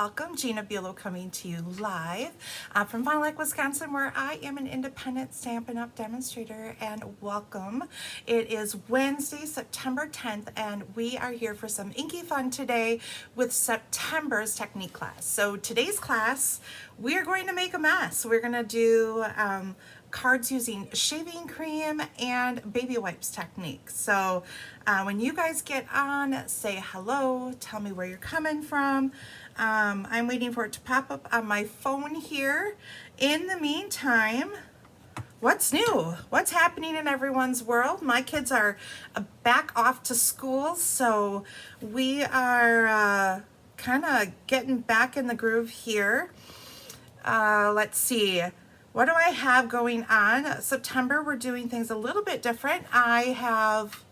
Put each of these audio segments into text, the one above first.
welcome. Gina coming to you live from Fond du Lac, Wisconsin, where I am an independent Stampin' Up! Demonstrator, and welcome. It is Wednesday, September 10th, and we are here for some inky fun today with September's technique class. So today's class, we are going to make a mess. We're going to do cards using shaving cream and baby wipes technique. So when you guys get on, say hello, tell me where you're coming from. I'm waiting for it to pop up on my phone here. In the meantime, what's new? What's happening in everyone's world? My kids are back off to school, so we are kind of getting back in the groove here. Let's see. What do I have going on? September, we're doing things a little bit different. I've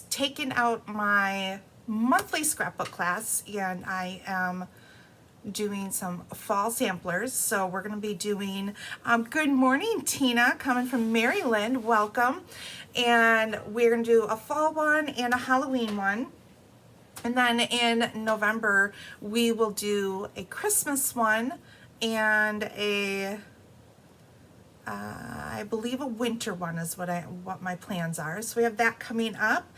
taken out my monthly scrapbook class, and I am doing some fall samplers. So we're going to be doing, good morning, Tina, coming from Maryland, welcome. And we're going to do a fall one and a Halloween one. And then in November, we will do a Christmas one and a I believe a winter one is what my plans are. So we have that coming up.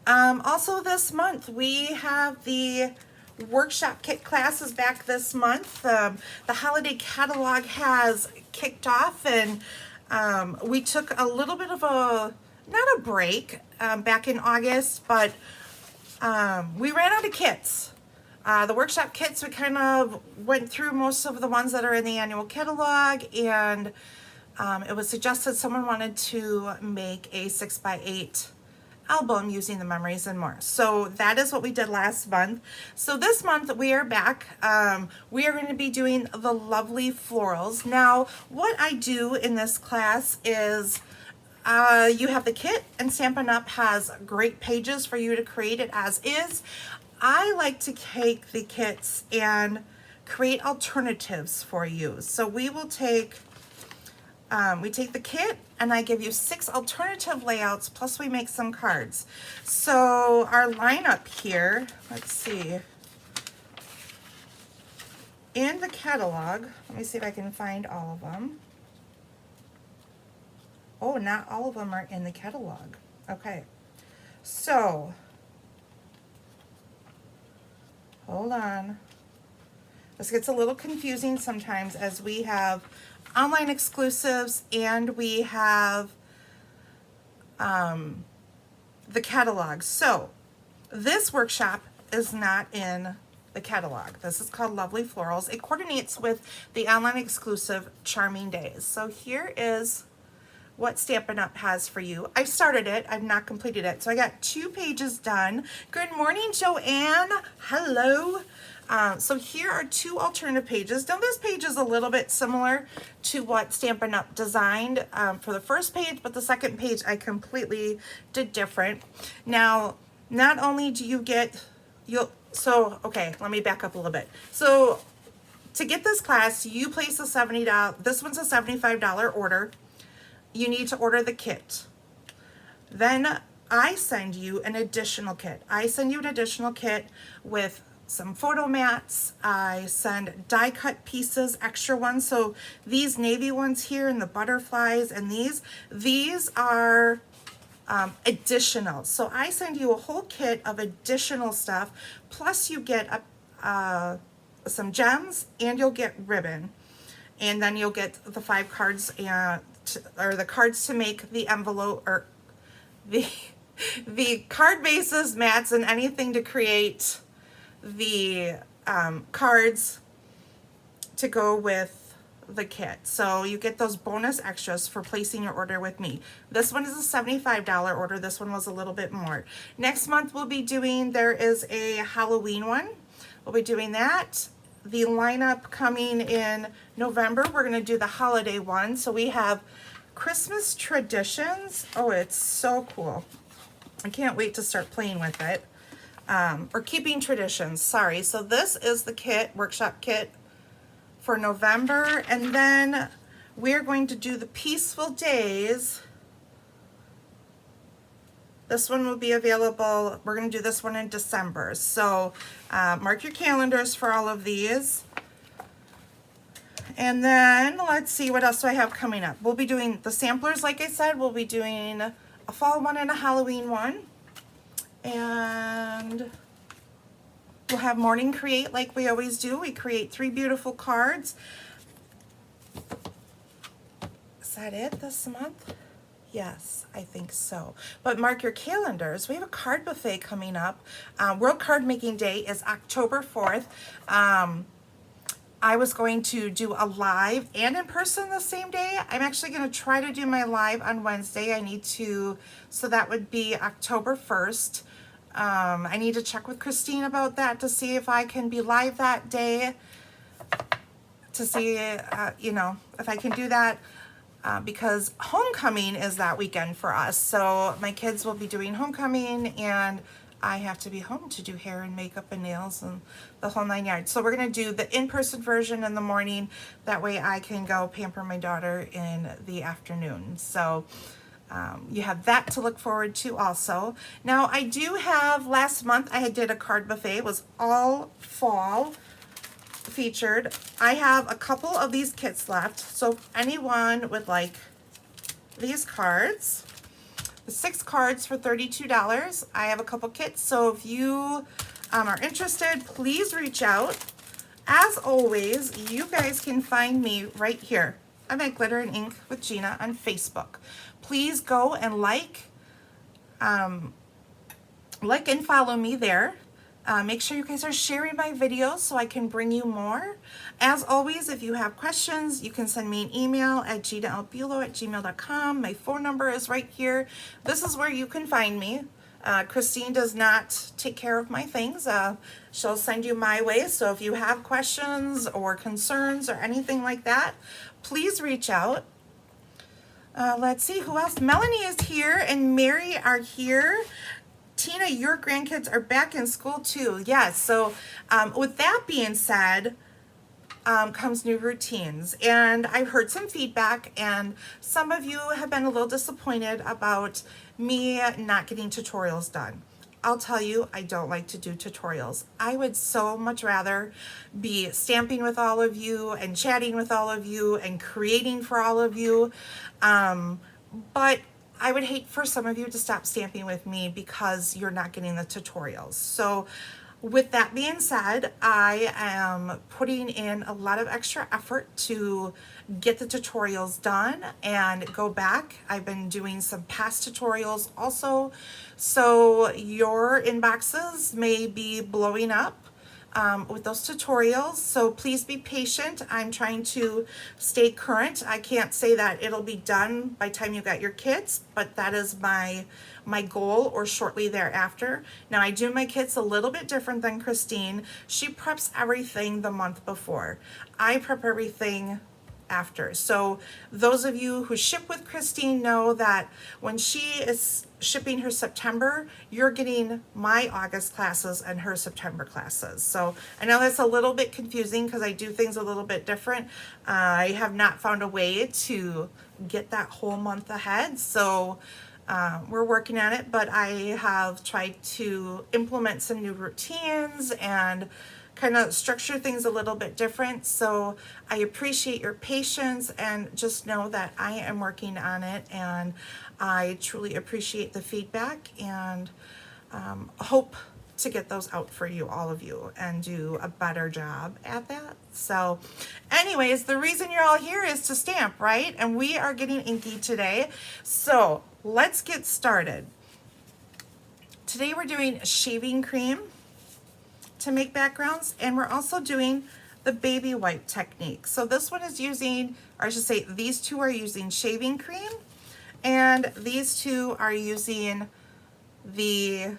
Also this month we have the workshop kit classes back this month. The holiday catalog has kicked off, and we took a little bit of not a break back in August, but we ran out of kits. The workshop kits, we kind of went through most of the ones that are in the annual catalog, and it was suggested someone wanted to make a 6x8 album using the memories and more. So that is what we did last month. So this month we are back. We are going to be doing the lovely florals. Now, what I do in this class is you have the kit, and Stampin' Up! Has great pages for you to create it as is. I like to take the kits and create alternatives for you. So we will take we take the kit, and I give you 6 alternative layouts, plus we make some cards. So our lineup here, let's see. In the catalog, let me see if I can find all of them. Oh, not all of them are in the catalog. Okay, so hold on. This gets a little confusing sometimes as we have online exclusives and we have the catalog. So this workshop is not in the catalog. This is called Lovely Florals. It coordinates with the online exclusive Charming Days. So here is what Stampin' Up! Has for you. I started it, I've not completed it. So I got 2 pages done. Good morning, Joanne. Hello. So here are 2 alternative pages. Now this page is a little bit similar to what Stampin' Up! Designed for the first page, but the second page I completely did different. Now, not only do you get, okay, let me back up a little bit. So to get this class, you place a $70, this one's a $75 order. You need to order the kit. Then I send you an additional kit. I send you an additional kit with some photo mats. I send die cut pieces, extra ones. So these navy ones here and the butterflies and these are additional. So I send you a whole kit of additional stuff, plus you get some gems, and you'll get ribbon. And then you'll get the 5 cards or the cards to make the envelope, or the card bases, mats, and anything to create the cards to go with the kit. So you get those bonus extras for placing your order with me. This one is a $75 order. This one was a little bit more. Next month we'll be doing, there is a Halloween one. We'll be doing that. The lineup coming in November, we're going to do the holiday one. So we have Christmas traditions. Oh, it's so cool. I can't wait to start playing with it. Or keeping traditions, sorry. So this is the kit, workshop kit for November. And then we're going to do the peaceful days. This one will be available. We're going to do this one in December. So mark your calendars for all of these. And then let's see, what else do I have coming up? We'll be doing the samplers, like I said. We'll be doing a fall one and a Halloween one. And we'll have morning create like we always do. We create 3 beautiful cards. Is that it this month? Yes, I think so. But mark your calendars. We have a card buffet coming up. World Card Making Day is October 4th. I was going to do a live and in person the same day. I'm actually going to try to do my live on Wednesday. I need to, so that would be October 1st. I need to check with Christine about that to see if I can be live that day, to see, you know, if I can do that. Because homecoming is that weekend for us. So my kids will be doing homecoming and I have to be home to do hair and makeup and nails and the whole 9 yards. So we're going to do the in-person version in the morning. That way I can go pamper my daughter in the afternoon. So you have that to look forward to also. Now I do have, last month I did a card buffet. It was all fall featured. I have a couple of these kits left. So if anyone would like these cards, the 6 cards for $32. I have a couple kits, so if you are interested, please reach out. As always, you guys can find me right here. I'm at Glitter and Ink with Gina on Facebook. Please go and like and follow me there. Make sure you guys are sharing my videos so I can bring you more. As always, if you have questions, you can send me an email at ginaalbulo@gmail.com. My phone number is right here. This is where you can find me. Christine does not take care of my things. She'll send you my way. So if you have questions or concerns or anything like that, please reach out. Let's see who else. Melanie is here and Mary are here. Tina, your grandkids are back in school too. Yes, so with that being said, comes new routines. And I've heard some feedback and some of you have been a little disappointed about me not getting tutorials done. I'll tell you, I don't like to do tutorials. I would so much rather be stamping with all of you and chatting with all of you and creating for all of you. But I would hate for some of you to stop stamping with me because you're not getting the tutorials. So with that being said, I am putting in a lot of extra effort to get the tutorials done and go back. I've been doing some past tutorials also. So your inboxes may be blowing up with those tutorials, so please be patient. I'm trying to stay current. I can't say that it'll be done by the time you got your kits, but that is my goal, or shortly thereafter. Now I do my kits a little bit different than Christine. She preps everything the month before. I prep everything after. So those of you who ship with Christine know that when she is shipping her September, you're getting my August classes and her September classes. So I know that's a little bit confusing because I do things a little bit different. I have not found a way to get that whole month ahead. So we're working on it, but I have tried to implement some new routines and kind of structure things a little bit different. So I appreciate your patience and just know that I am working on it, and I truly appreciate the feedback and hope to get those out for you, all of you, and do a better job at that. So anyways, the reason you're all here is to stamp, right? And we are getting inky today. So let's get started. Today we're doing shaving cream to make backgrounds, and we're also doing the baby wipe technique. So this one is using, or I should say these two are using shaving cream, and these two are using the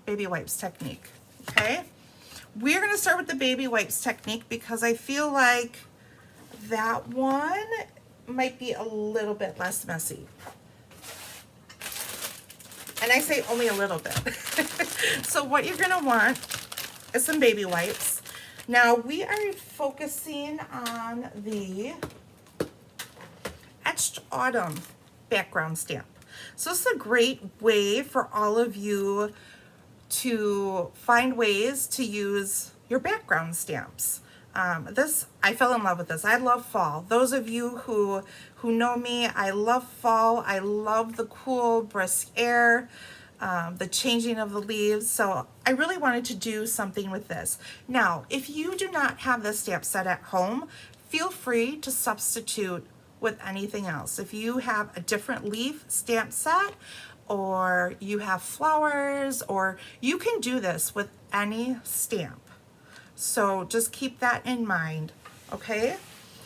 baby wipes technique. Okay, we're going to start with the baby wipes technique because I feel like that one might be a little bit less messy. And I say only a little bit. So what you're gonna want is some baby wipes. Now we are focusing on the Etched Autumn background stamp. So this is a great way for all of you to find ways to use your background stamps. This, I fell in love with this. I love fall. Those of you who know me, I love fall. I love the cool, brisk air, the changing of the leaves. So I really wanted to do something with this. Now, if you do not have this stamp set at home, feel free to substitute with anything else. If you have a different leaf stamp set, or you have flowers, or you can do this with any stamp. So just keep that in mind, okay?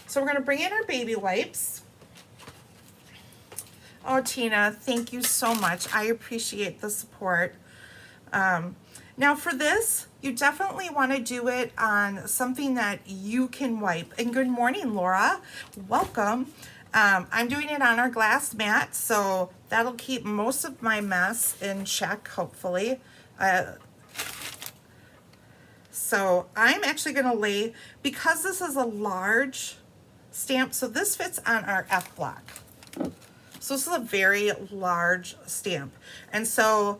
So we're gonna bring in our baby wipes. Oh, Tina, thank you so much. I appreciate the support. Now for this, you definitely wanna do it on something that you can wipe. And good morning, Laura, welcome. I'm doing it on our glass mat, so that'll keep most of my mess in check, hopefully. So I'm actually gonna lay, because this is a large stamp, so this fits on our F block. So this is a very large stamp. And so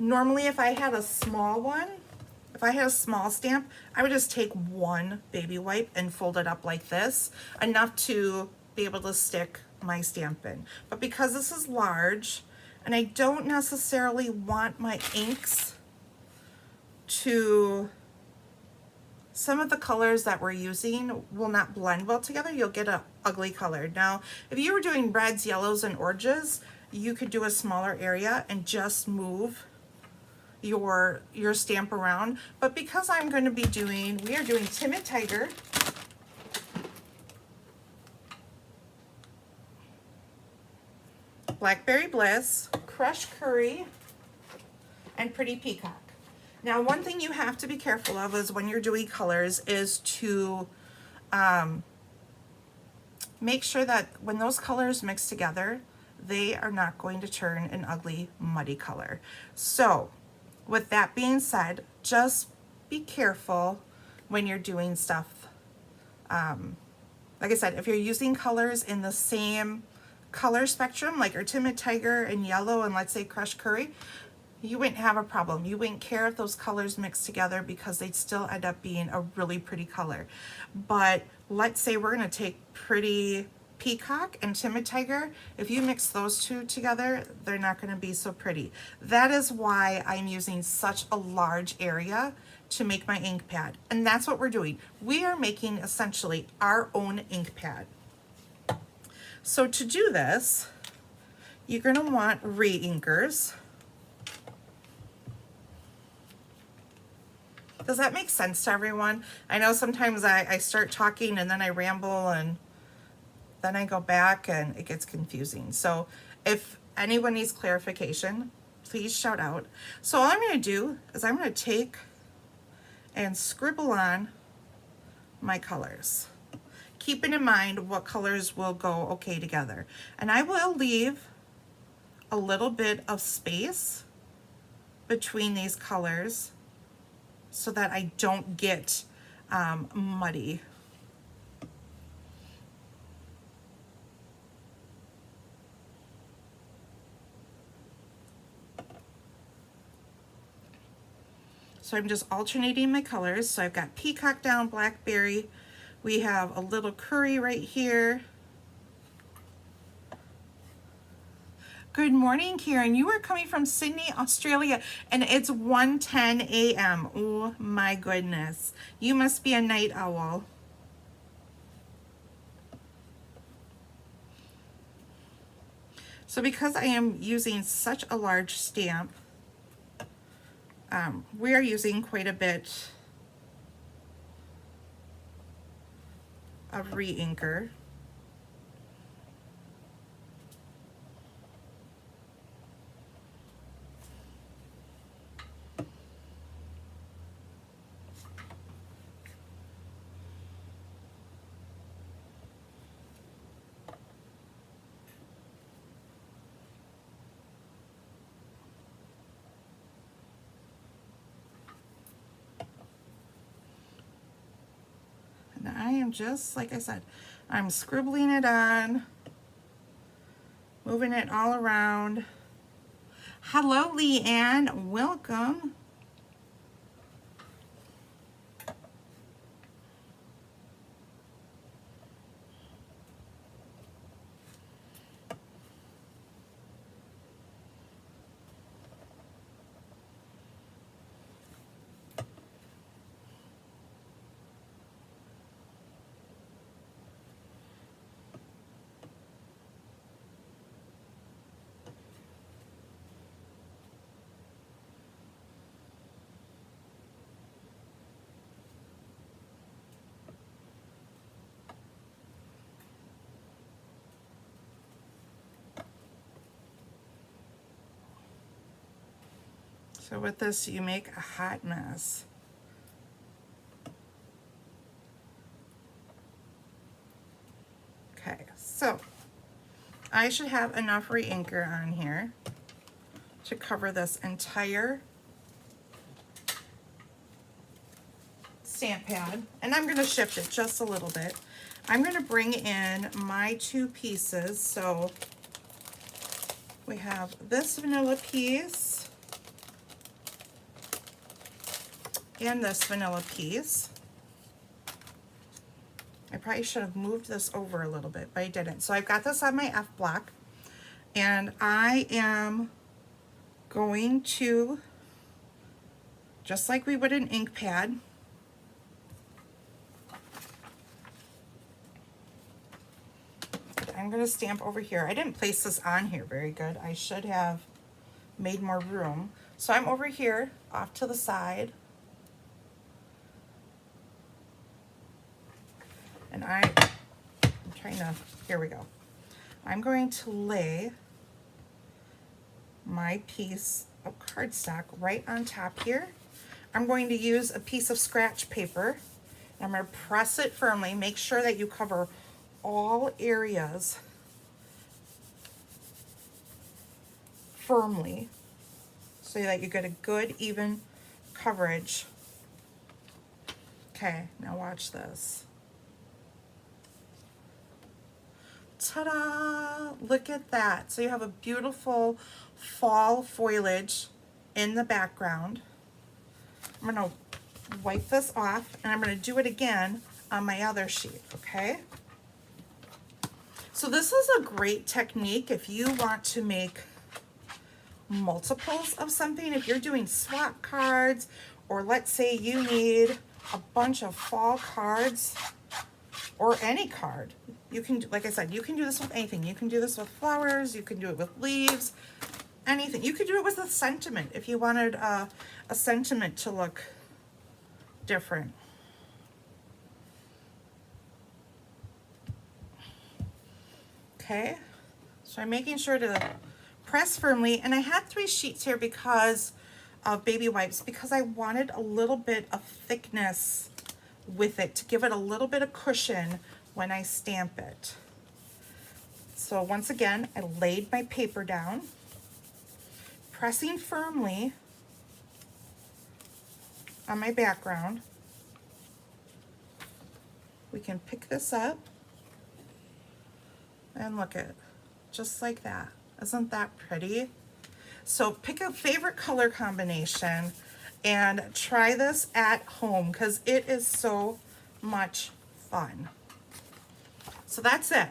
normally if I had a small one, if I had a small stamp, I would just take one baby wipe and fold it up like this, enough to be able to stick my stamp in. But because this is large, and I don't necessarily want my inks to, some of the colors that we're using will not blend well together. You'll get an ugly color. Now, if you were doing reds, yellows, and oranges, you could do a smaller area and just move your stamp around. But because I'm going to be doing, we are doing Timid Tiger, Blackberry Bliss, Crushed Curry, and Pretty Peacock. Now, one thing you have to be careful of is when you're doing colors is to make sure that when those colors mix together, they are not going to turn an ugly, muddy color. So, with that being said, just be careful when you're doing stuff. Like I said, if you're using colors in the same color spectrum, like our Timid Tiger and yellow and let's say Crushed Curry, you wouldn't have a problem. You wouldn't care if those colors mixed together because they'd still end up being a really pretty color. But let's say we're gonna take Pretty Peacock and Timid Tiger. If you mix those two together, they're not gonna be so pretty. That is why I'm using such a large area to make my ink pad. And that's what we're doing. We are making essentially our own ink pad. So to do this, you're gonna want re-inkers. Does that make sense to everyone? I know sometimes I start talking and then I ramble and then I go back and it gets confusing. So if anyone needs clarification, please shout out. So all I'm gonna do is I'm gonna take and scribble on my colors, keeping in mind what colors will go okay together. And I will leave a little bit of space between these colors so that I don't get muddy. So I'm just alternating my colors. So I've got Peacock down, Blackberry. We have a little Curry right here. Good morning, Karen. You are coming from Sydney, Australia, and it's 1:10 a.m. Oh my goodness. You must be a night owl. So because I am using such a large stamp, we are using quite a bit of re-inker. And I am just, like I said, I'm scribbling it on moving it all around. Hello, Leanne, welcome. So with this, you make a hot mess. Okay, so I should have enough re-inker on here to cover this entire stamp pad. And I'm gonna shift it just a little bit. I'm gonna bring in my 2 pieces. So we have this vanilla piece and this vanilla piece. I probably should have moved this over a little bit, but I didn't. So I've got this on my F block, and I am going to, just like we would an ink pad, I'm going to stamp over here. I didn't place this on here very good. I should have made more room. So I'm over here off to the side. And I'm trying to, here we go. I'm going to lay my piece of cardstock right on top here. I'm going to use a piece of scratch paper. I'm going to press it firmly. Make sure that you cover all areas firmly so that you get a good even coverage. Okay, now watch this. Ta-da! Look at that. So you have a beautiful fall foliage in the background. I'm going to wipe this off, and I'm going to do it again on my other sheet, okay? So this is a great technique if you want to make multiples of something. If you're doing swap cards, or let's say you need a bunch of fall cards, or any card. You can, like I said, you can do this with anything. You can do this with flowers, you can do it with leaves, anything. You could do it with a sentiment if you wanted a sentiment to look different. Okay, so I'm making sure to press firmly, and I had 3 sheets here because of baby wipes, because I wanted a little bit of thickness with it to give it a little bit of cushion when I stamp it. So once again, I laid my paper down, pressing firmly on my background. We can pick this up and look at it, just like that. Isn't that pretty? So pick a favorite color combination and try this at home because it is so much fun. So that's it.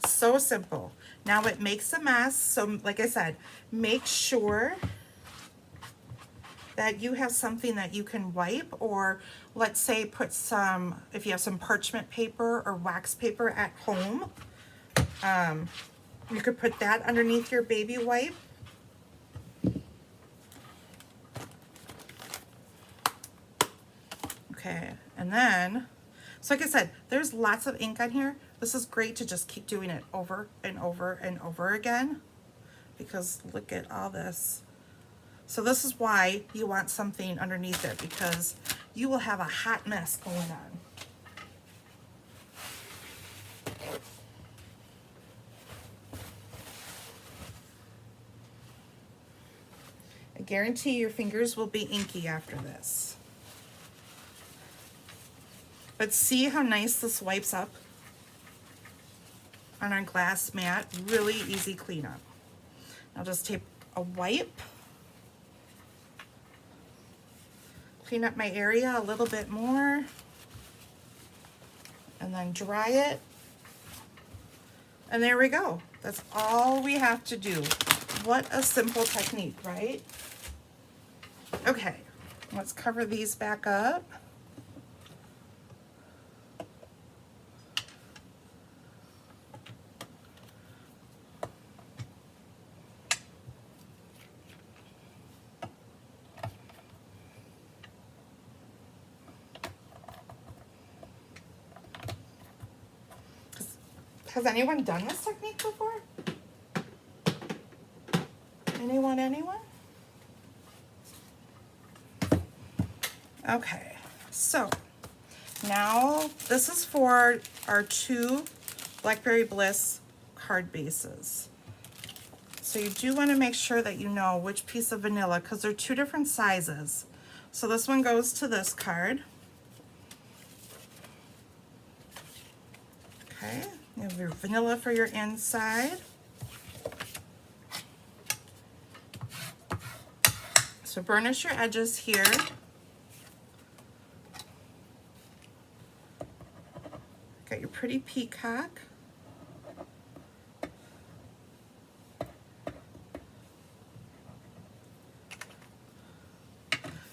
So simple. Now it makes a mess. So like I said, make sure that you have something that you can wipe, or let's say put some, if you have some parchment paper or wax paper at home, you could put that underneath your baby wipe. Okay, and then, so like I said, there's lots of ink on here. This is great to just keep doing it over and over and over again, because look at all this. So this is why you want something underneath it, because you will have a hot mess going on. I guarantee your fingers will be inky after this. But see how nice this wipes up on our glass mat? Really easy cleanup. I'll just take a wipe, clean up my area a little bit more, and then dry it. And there we go. That's all we have to do. What a simple technique, right? Okay, let's cover these back up. Has anyone done this technique before? Anyone? Okay, so now this is for our 2 Blackberry Bliss card bases. So you do want to make sure that you know which piece of vanilla, because they're 2 different sizes. So this one goes to this card. Okay, you have your vanilla for your inside. So burnish your edges here. Got your pretty peacock.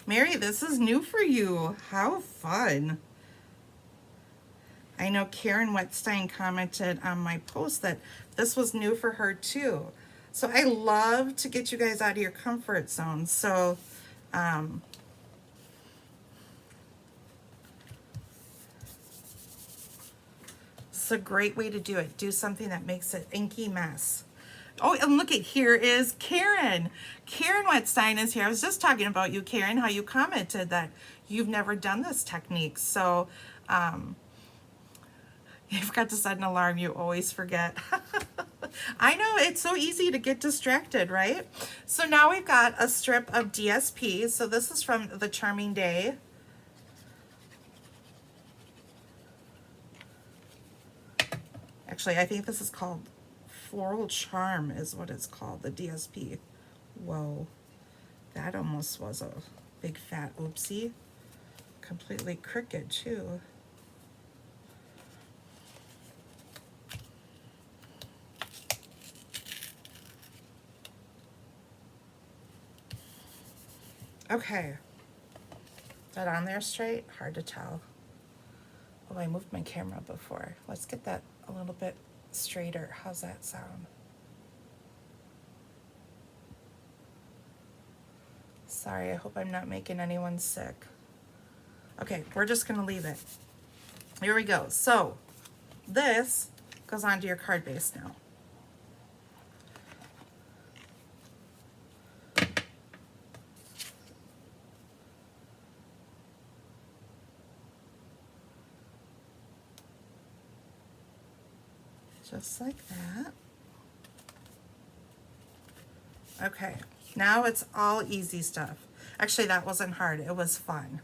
Mary, this is new for you. How fun. I know Karen Wetstein commented on my post that this was new for her too. So I love to get you guys out of your comfort zone. So it's a great way to do it. Do something that makes an inky mess. Oh, and look at, here is Karen. Karen Wetstein is here. I was just talking about you, Karen, how you commented that you've never done this technique. So you forgot to set an alarm. You always forget. I know, it's so easy to get distracted, right? So now we've got a strip of DSP. So this is from the Charming Day. Actually, I think this is called Floral Charm is what it's called, the DSP. Whoa, that almost was a big fat oopsie. Completely crooked too. Okay, is that on there straight? Hard to tell. Oh, I moved my camera before. Let's get that a little bit straighter. How's that sound? Sorry, I hope I'm not making anyone sick. Okay, we're just gonna leave it. Here we go. So this goes onto your card base now. Just like that. Okay, now it's all easy stuff. Actually, that wasn't hard, it was fun.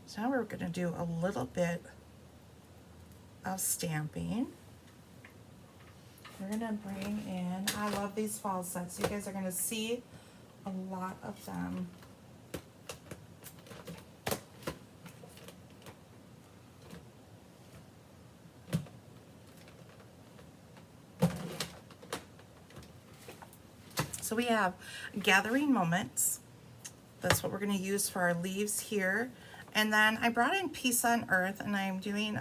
So now we're gonna do a little bit of stamping. We're gonna bring in, I love these fall sets. You guys are gonna see a lot of them. So we have Gathering Moments. That's what we're gonna use for our leaves here. And then I brought in Peace on Earth, and I'm doing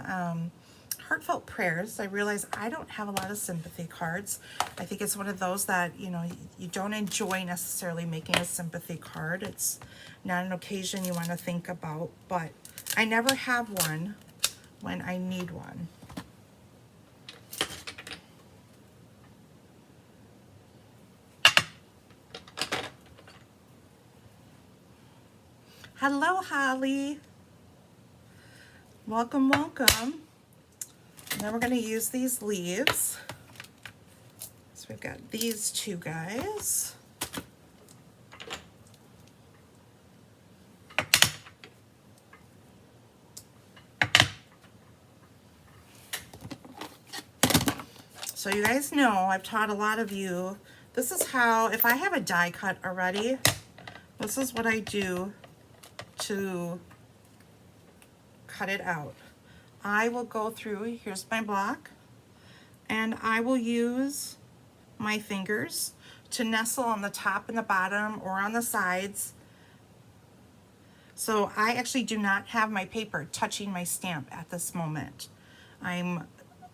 heartfelt prayers. I realize I don't have a lot of sympathy cards. I think it's one of those that, you know, you don't enjoy necessarily making a sympathy card. It's not an occasion you want to think about, but I never have one when I need one. Hello, Holly. Welcome, welcome. And then we're going to use these leaves. So we've got these two guys. So you guys know, I've taught a lot of you, this is how, if I have a die cut already, this is what I do to cut it out. I will go through, here's my block, and I will use my fingers to nestle on the top and the bottom or on the sides. So I actually do not have my paper touching my stamp at this moment. I'm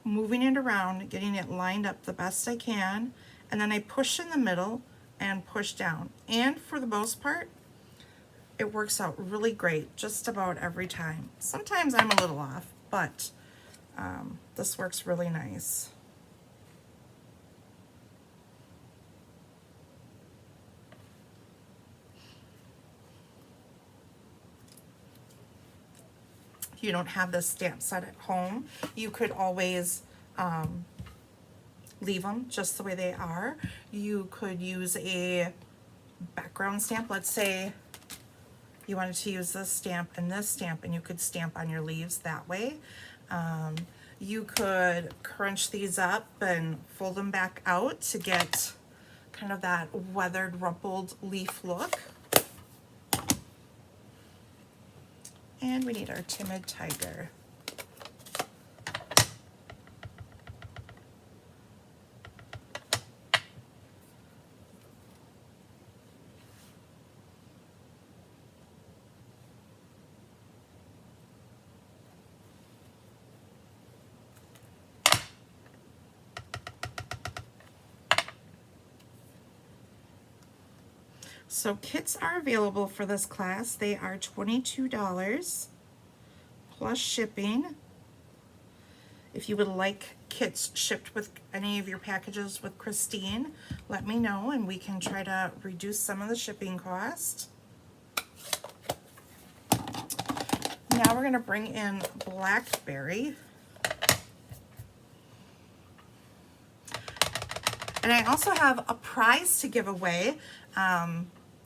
moving it around, getting it lined up the best I can, and then I push in the middle and push down. And for the most part, it works out really great just about every time. Sometimes I'm a little off, but this works really nice. If you don't have this stamp set at home, you could always leave them just the way they are. You could use a background stamp. Let's say you wanted to use this stamp, and you could stamp on your leaves that way. You could crunch these up and fold them back out to get kind of that weathered, rumpled leaf look. And we need our timid tiger. So kits are available for this class. They are $22 plus shipping. If you would like kits shipped with any of your packages with Christine, let me know and we can try to reduce some of the shipping cost. Now we're going to bring in Blackberry. And I also have a prize to give away.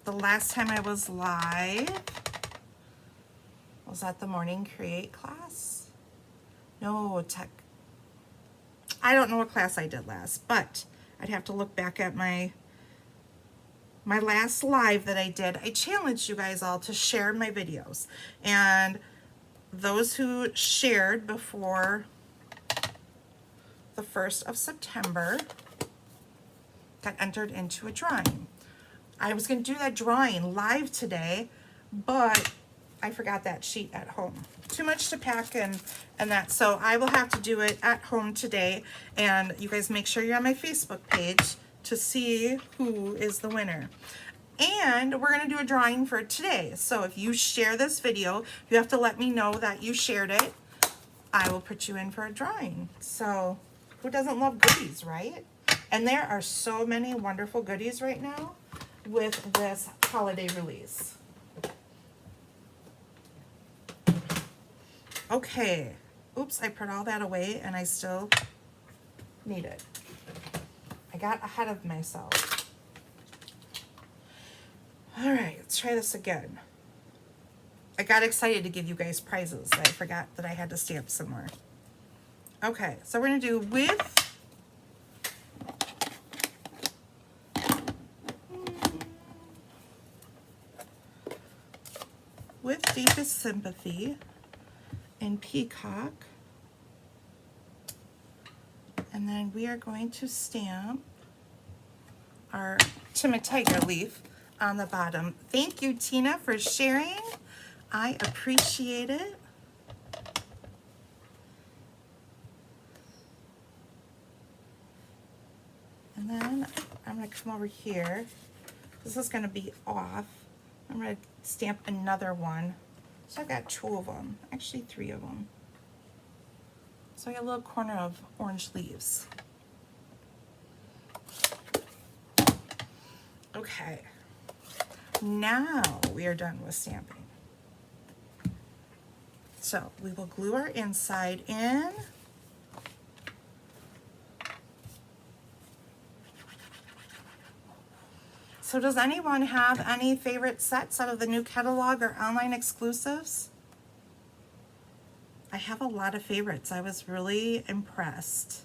The last time I was live, was that the Morning Create class? No, tech. I don't know what class I did last, but I'd have to look back at my last live that I did. I challenged you guys all to share my videos. And those who shared before the 1st of September got entered into a drawing. I was going to do that drawing live today, but I forgot that sheet at home. Too much to pack and that, so I will have to do it at home today. And you guys make sure you're on my Facebook page to see who is the winner. And we're going to do a drawing for today. So if you share this video, you have to let me know that you shared it. I will put you in for a drawing. So who doesn't love goodies, right? And there are so many wonderful goodies right now with this holiday release. Okay. Oops, I put all that away and I still need it. I got ahead of myself. All right, let's try this again. I got excited to give you guys prizes. I forgot that I had to stamp somewhere. Okay, so we're gonna do with deepest sympathy in peacock, and then we are going to stamp our timid tiger leaf on the bottom. Thank you, Tina, for sharing. I appreciate it. And then I'm going to come over here. This is going to be off. I'm going to stamp another one. So I've got 2 of them, actually 3 of them. So I got a little corner of orange leaves. Okay, now we are done with stamping. So we will glue our inside in. So does anyone have any favorite sets out of the new catalog or online exclusives? I have a lot of favorites. I was really impressed.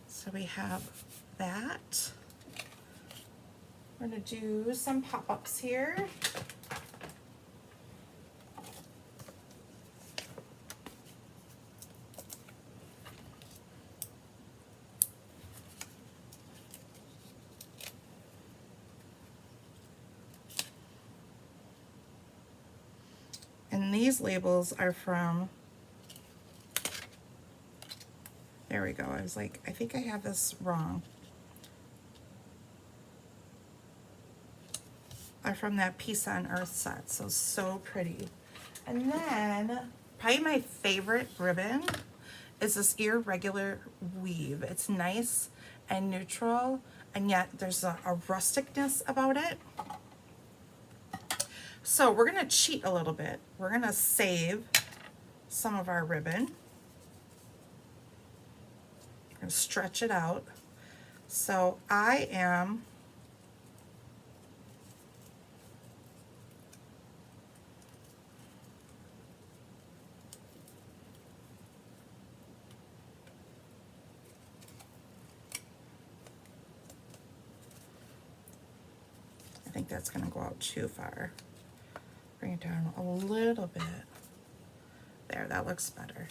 So we have that. We're going to do some pop-ups here. And these labels are from, there we go. I was like, I think I have this wrong. Are from that Peace on Earth set, so pretty. And then, probably my favorite ribbon is this irregular weave. It's nice and neutral, and yet there's a rusticness about it. So we're gonna cheat a little bit. We're gonna save some of our ribbon. We're gonna stretch it out. So I am I think that's gonna go out too far. Bring it down a little bit. There, that looks better.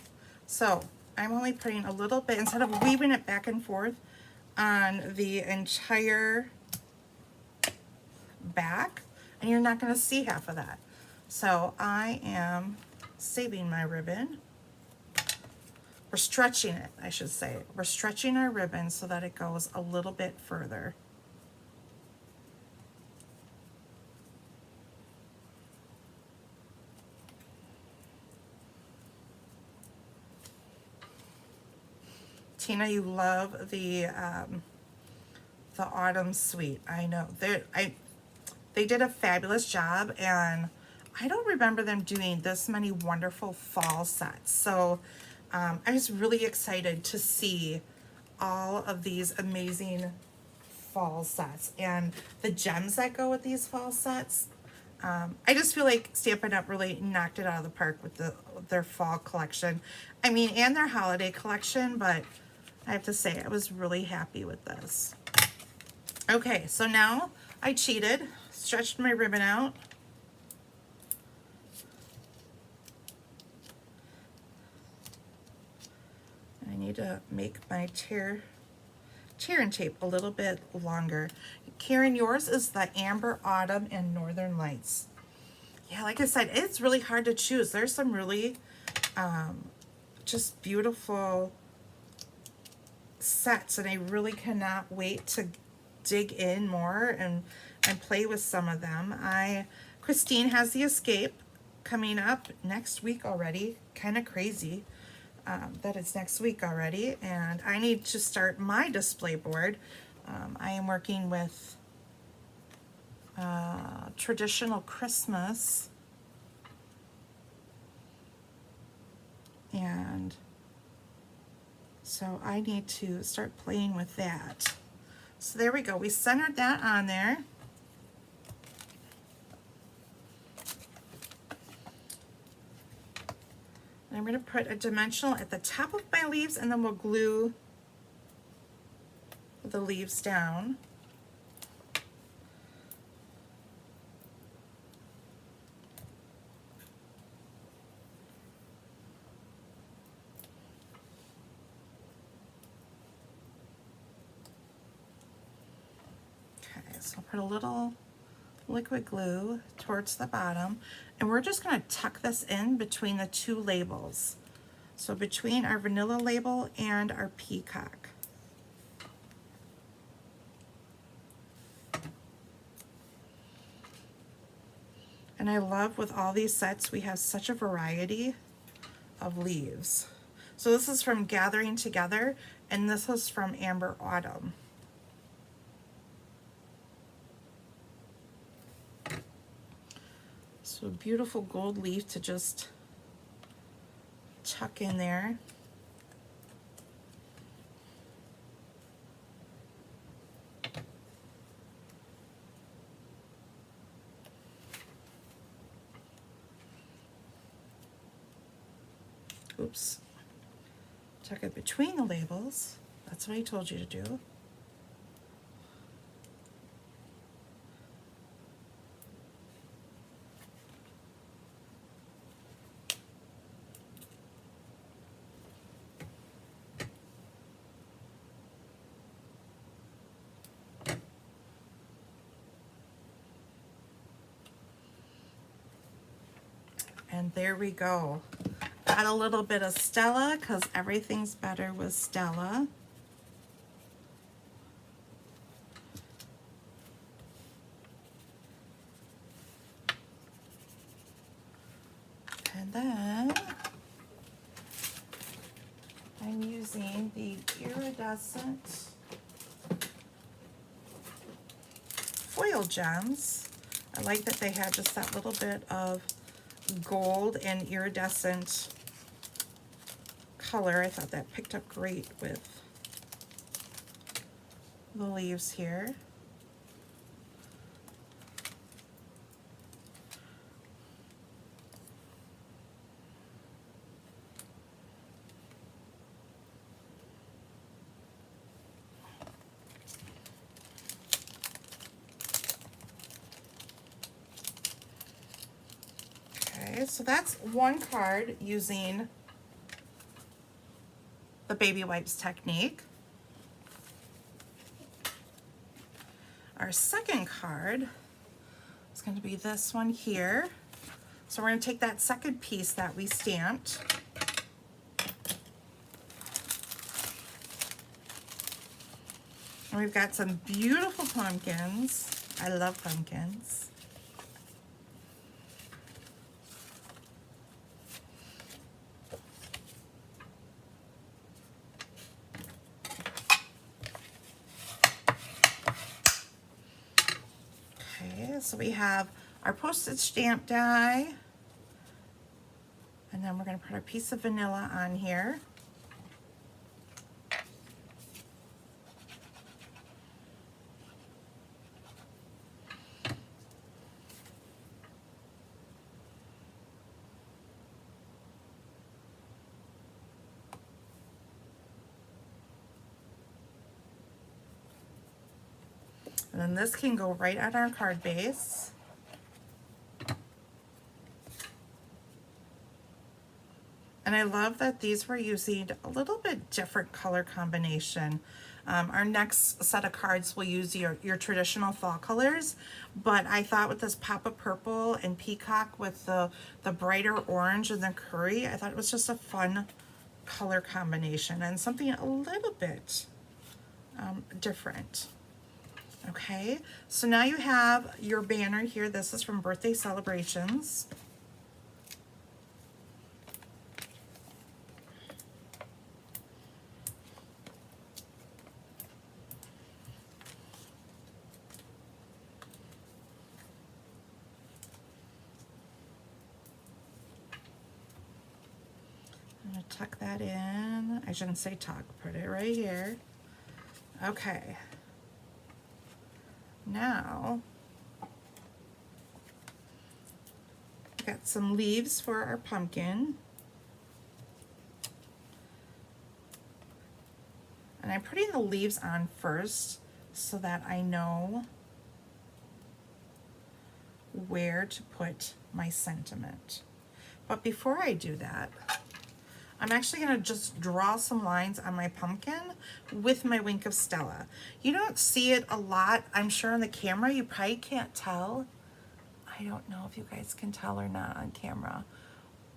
So I'm only putting a little bit, instead of weaving it back and forth on the entire back, and you're not gonna see half of that. So I am saving my ribbon. We're stretching it, I should say. We're stretching our ribbon so that it goes a little bit further. Tina, you love the autumn suite. I know they did a fabulous job, and I don't remember them doing this many wonderful fall sets. So I was really excited to see all of these amazing fall sets and the gems that go with these fall sets. I just feel like Stampin' Up! Really knocked it out of the park with their fall collection. I mean, and their holiday collection, but I have to say, I was really happy with this. Okay, so now I cheated, stretched my ribbon out. I need to make my tear and tape a little bit longer. Karen, yours is the Amber Autumn and Northern Lights. Yeah, like I said, it's really hard to choose. There's some really just beautiful sets, and I really cannot wait to dig in more and play with some of them. Christine has the Escape coming up next week already. Kind of crazy that it's next week already, and I need to start my display board. I am working with Traditional Christmas, and so I need to start playing with that. So there we go. We centered that on there. And I'm going to put a dimensional at the top of my leaves, and then we'll glue the leaves down. So I'll put a little liquid glue towards the bottom, and we're just going to tuck this in between the two labels. So between our vanilla label and our peacock. And I love with all these sets, we have such a variety of leaves. So this is from Gathering Together, and this is from Amber Autumn. So a beautiful gold leaf to just tuck in there. Oops. Tuck it between the labels. That's what I told you to do. And there we go. Add a little bit of Stella because everything's better with Stella. And then I'm using the iridescent foil gems. I like that they have just that little bit of gold and iridescent color. I thought that picked up great with the leaves here. Okay, so that's one card using the baby wipes technique. Our second card is going to be this one here. So we're going to take that second piece that we stamped. And we've got some beautiful pumpkins. I love pumpkins. Okay, so we have our postage stamp die. And then we're going to put our piece of vanilla on here. And then this can go right on our card base. And I love that these were using a little bit different color combination. Our next set of cards will use your traditional fall colors, but I thought with this pop of purple and peacock with the brighter orange and the curry, I thought it was just a fun color combination and something a little bit different. Okay, so now you have your banner here. This is from Birthday Celebrations. I'm going to tuck that in. I shouldn't say tuck, put it right here. Okay. Now, got some leaves for our pumpkin. And I'm putting the leaves on first so that I know where to put my sentiment. But before I do that, I'm actually going to just draw some lines on my pumpkin with my Wink of Stella. You don't see it a lot, I'm sure, on the camera. You probably can't tell. I don't know if you guys can tell or not on camera.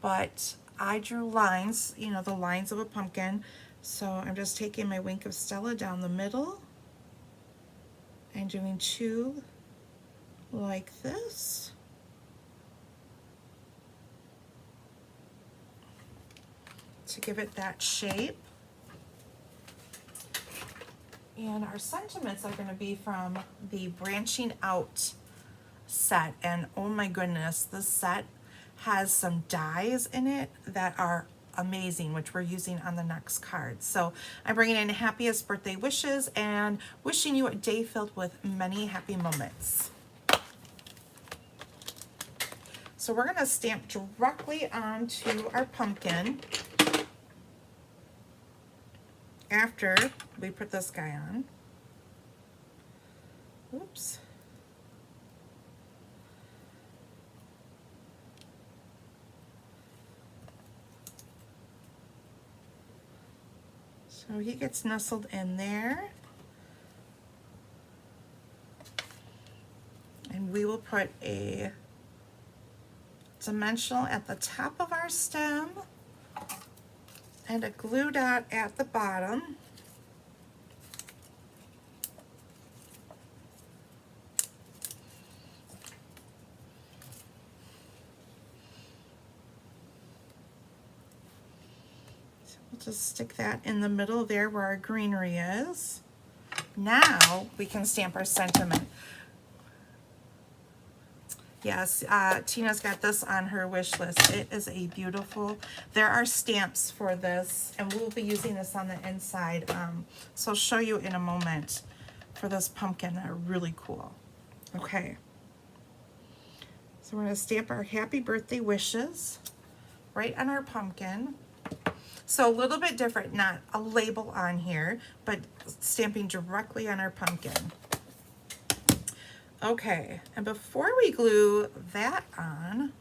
But I drew lines, you know, the lines of a pumpkin. So I'm just taking my Wink of Stella down the middle and doing two like this. To give it that shape. And our sentiments are going to be from the Branching Out set. And oh my goodness, this set has some dies in it that are amazing, which we're using on the next card. So I'm bringing in happiest birthday wishes and wishing you a day filled with many happy moments. So we're going to stamp directly onto our pumpkin. after we put this guy on. Oops. So he gets nestled in there. And we will put a dimensional at the top of our stem and a glue dot at the bottom. So we'll just stick that in the middle there where our greenery is. Now we can stamp our sentiment. Yes, Tina's got this on her wish list. It is a beautiful, there are stamps for this, and we'll be using this on the inside. So I'll show you in a moment for this pumpkin. They're really cool. Okay. So we're going to stamp our happy birthday wishes right on our pumpkin. So a little bit different, not a label on here, but stamping directly on our pumpkin. Okay, and before we glue that on,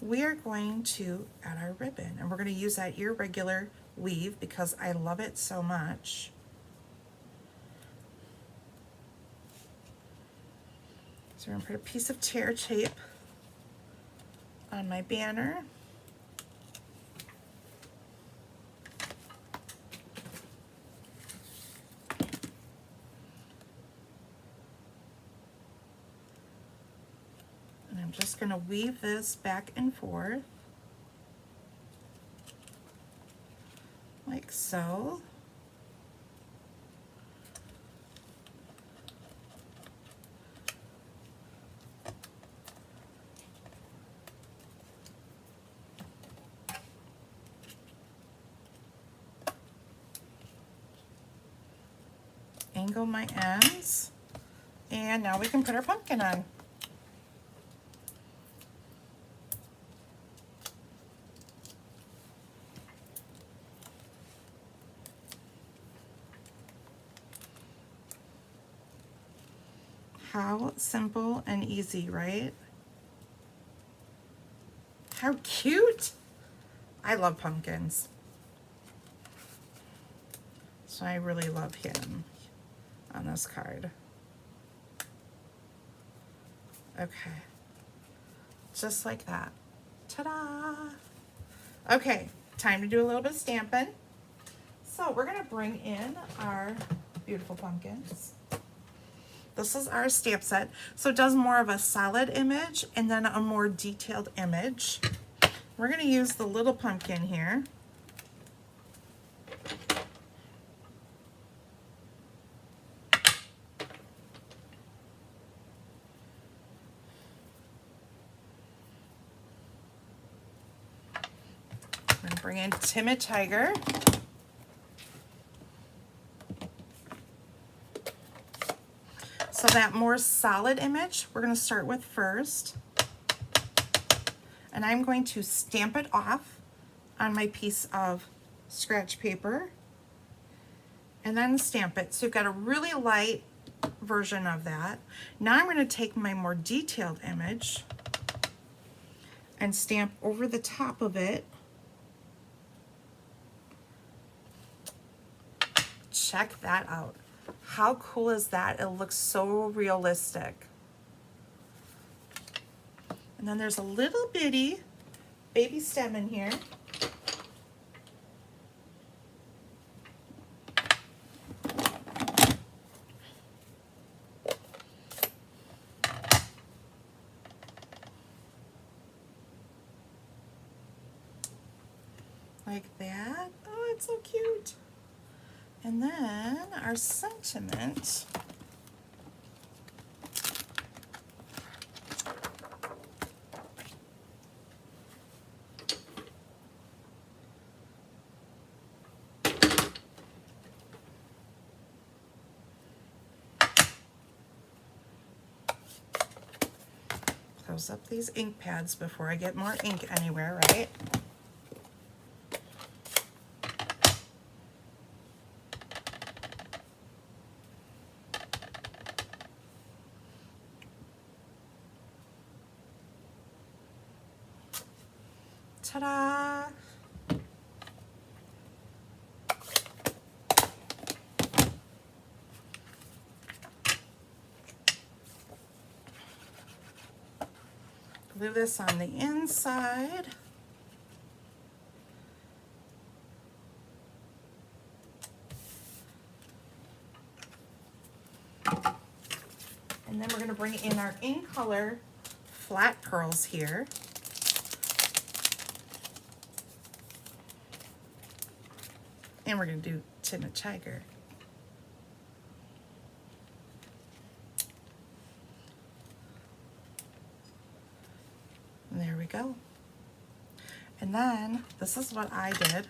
we are going to add our ribbon, and we're going to use that irregular weave because I love it so much. So we're going to put a piece of tear tape on my banner. Just going to weave this back and forth like so. Angle my ends, and now we can put our pumpkin on. How simple and easy, right? How cute! I love pumpkins. So I really love him on this card. Okay. Just like that. Ta-da! Okay, time to do a little bit of stamping. So we're gonna bring in our beautiful pumpkins. This is our stamp set. So it does more of a solid image and then a more detailed image. We're going to use the little pumpkin here. I'm going to bring in Timid Tiger. So that more solid image, we're going to start with first. And I'm going to stamp it off on my piece of scratch paper and then stamp it. So you've got a really light version of that. Now I'm going to take my more detailed image and stamp over the top of it. Check that out. How cool is that? It looks so realistic. And then there's a little bitty baby stem in here. Like that. Oh, it's so cute. And then our sentiment. Close up these ink pads before I get more ink anywhere, right? Ta-da! Glue this on the inside. And then we're going to bring in our in color flat pearls here. And we're going to do Tin of Tiger. And there we go. And then this is what I did.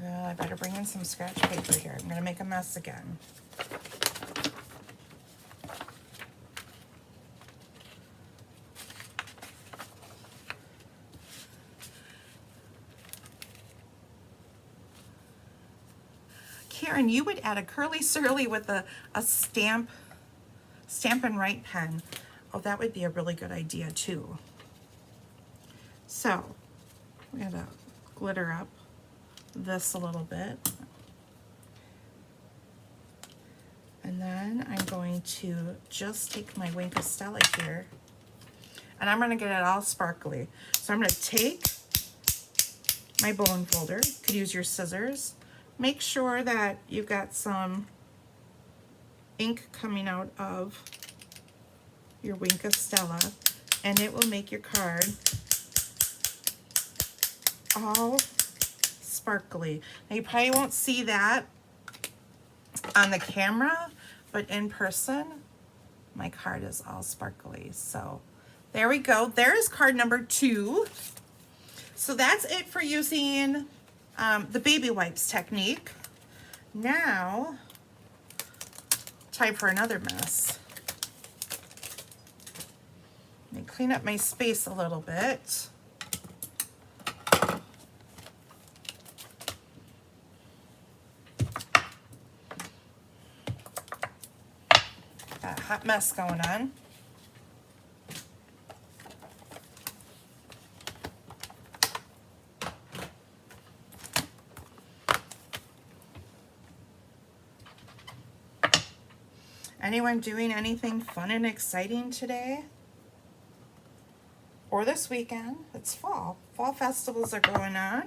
I better bring in some scratch paper here. I'm going to make a mess again. Karen, you would add a curly surly with a stamp and write pen. Oh, that would be a really good idea too. So we're gonna glitter up this a little bit. And then I'm going to just take my Wink of Stella here, and I'm gonna get it all sparkly. So I'm gonna take my bone folder, you could use your scissors. Make sure that you've got some ink coming out of your Wink of Stella, and it will make your card all sparkly. Now you probably won't see that on the camera, but in person, my card is all sparkly. So there we go. There's card number 2. So that's it for using the baby wipes technique. Now, time for another mess. Let me clean up my space a little bit. Got a hot mess going on. Anyone doing anything fun and exciting today? Or this weekend? It's fall. Fall festivals are going on.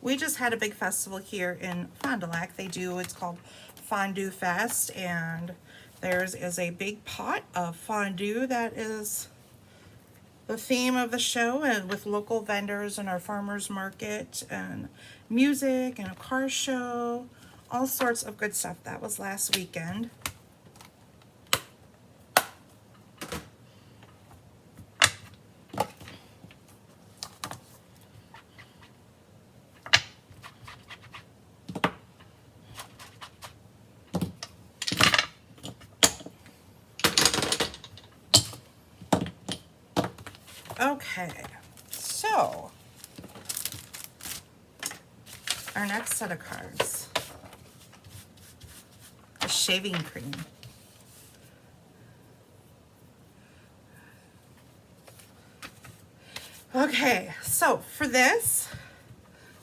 We just had a big festival here in Fond du Lac. It's called Fondue Fest, and theirs is a big pot of fondue that is the theme of the show, and with local vendors and our farmers market and music and a car show, all sorts of good stuff. That was last weekend. Okay, so our next set of cards is shaving cream. Okay, so for this,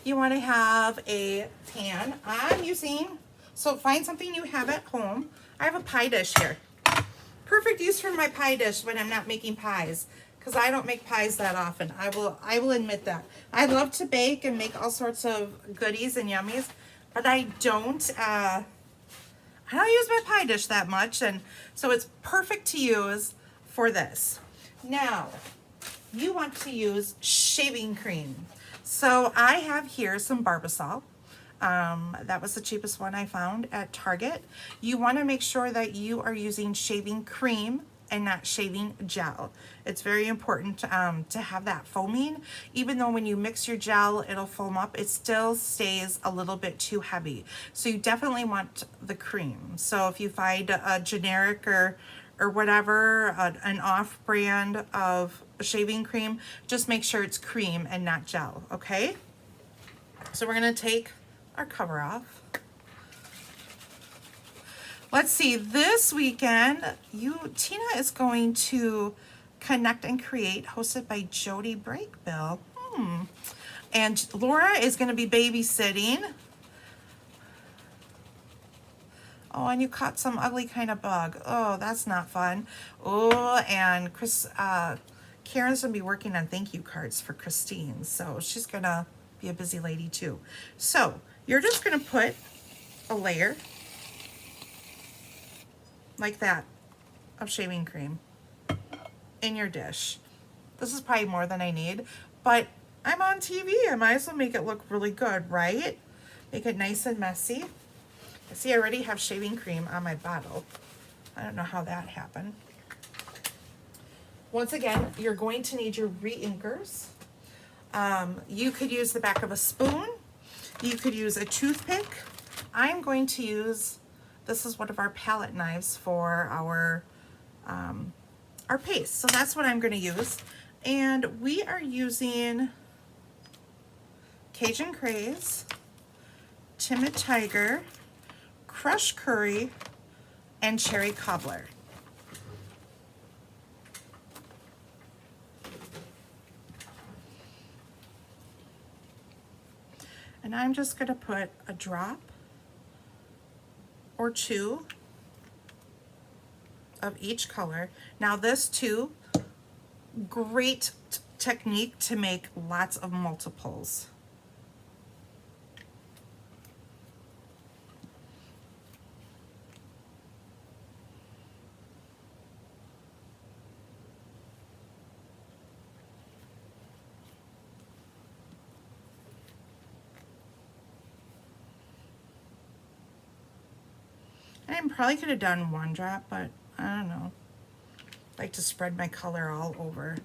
you want to have a pan. I'm using, so find something you have at home. I have a pie dish here. Perfect use for my pie dish when I'm not making pies, because I don't make pies that often. I will admit that. I love to bake and make all sorts of goodies and yummies, but I don't use my pie dish that much, and so it's perfect to use for this. Now, you want to use shaving cream. So I have here some Barbasol. That was the cheapest one I found at Target. You want to make sure that you are using shaving cream and not shaving gel. It's very important to have that foaming. Even though when you mix your gel, it'll foam up, it still stays a little bit too heavy. So you definitely want the cream. So if you find a generic or whatever, an off-brand of shaving cream, just make sure it's cream and not gel, okay? So we're gonna take our cover off. Let's see, this weekend, Tina is going to Connect and Create, hosted by Jody Breakbill. And Laura is going to be babysitting. Oh, and you caught some ugly kind of bug. Oh, that's not fun. Oh, and Karen's going to be working on thank you cards for Christine. So she's going to be a busy lady too. So you're just going to put a layer like that of shaving cream in your dish. This is probably more than I need, but I'm on TV. I might as well make it look really good, right? Make it nice and messy. See, I already have shaving cream on my bottle. I don't know how that happened. Once again, you're going to need your re-inkers. You could use the back of a spoon. You could use a toothpick. I'm going to use, this is one of our palette knives for our paste. So that's what I'm going to use. And we are using Cajun Craze, Timid Tiger, Crushed Curry, and Cherry Cobbler. And I'm just going to put a drop or two of each color. Now this too, great technique to make lots of multiples. I probably could have done one drop, but I don't know. I like to spread my color all over.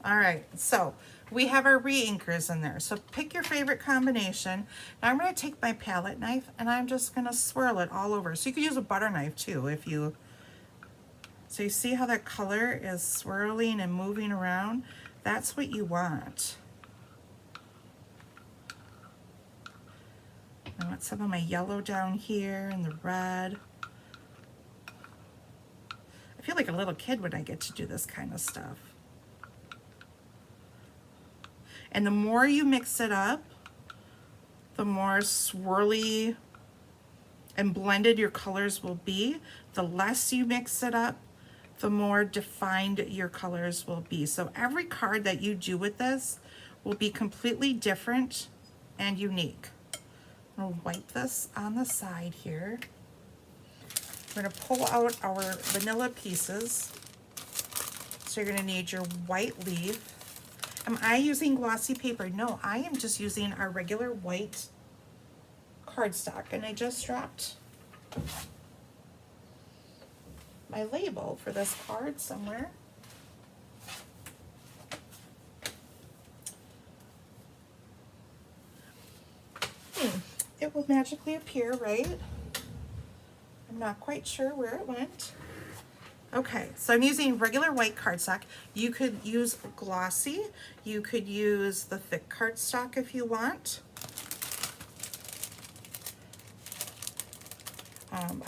All right, so we have our re-inkers in there. So pick your favorite combination. Now I'm going to take my palette knife and I'm just going to swirl it all over. So you could use a butter knife too if you... So you see how that color is swirling and moving around? That's what you want. I want some of my yellow down here and the red. I feel like a little kid when I get to do this kind of stuff. And the more you mix it up, the more swirly and blended your colors will be. The less you mix it up, the more defined your colors will be. So every card that you do with this will be completely different and unique. I'm gonna wipe this on the side here. We're gonna pull out our vanilla pieces. So you're gonna need your white leaf. Am I using glossy paper? No, I am just using our regular white cardstock. And I just dropped my label for this card somewhere. It will magically appear, right? I'm not quite sure where it went. Okay, so I'm using regular white cardstock. You could use glossy. You could use the thick cardstock if you want.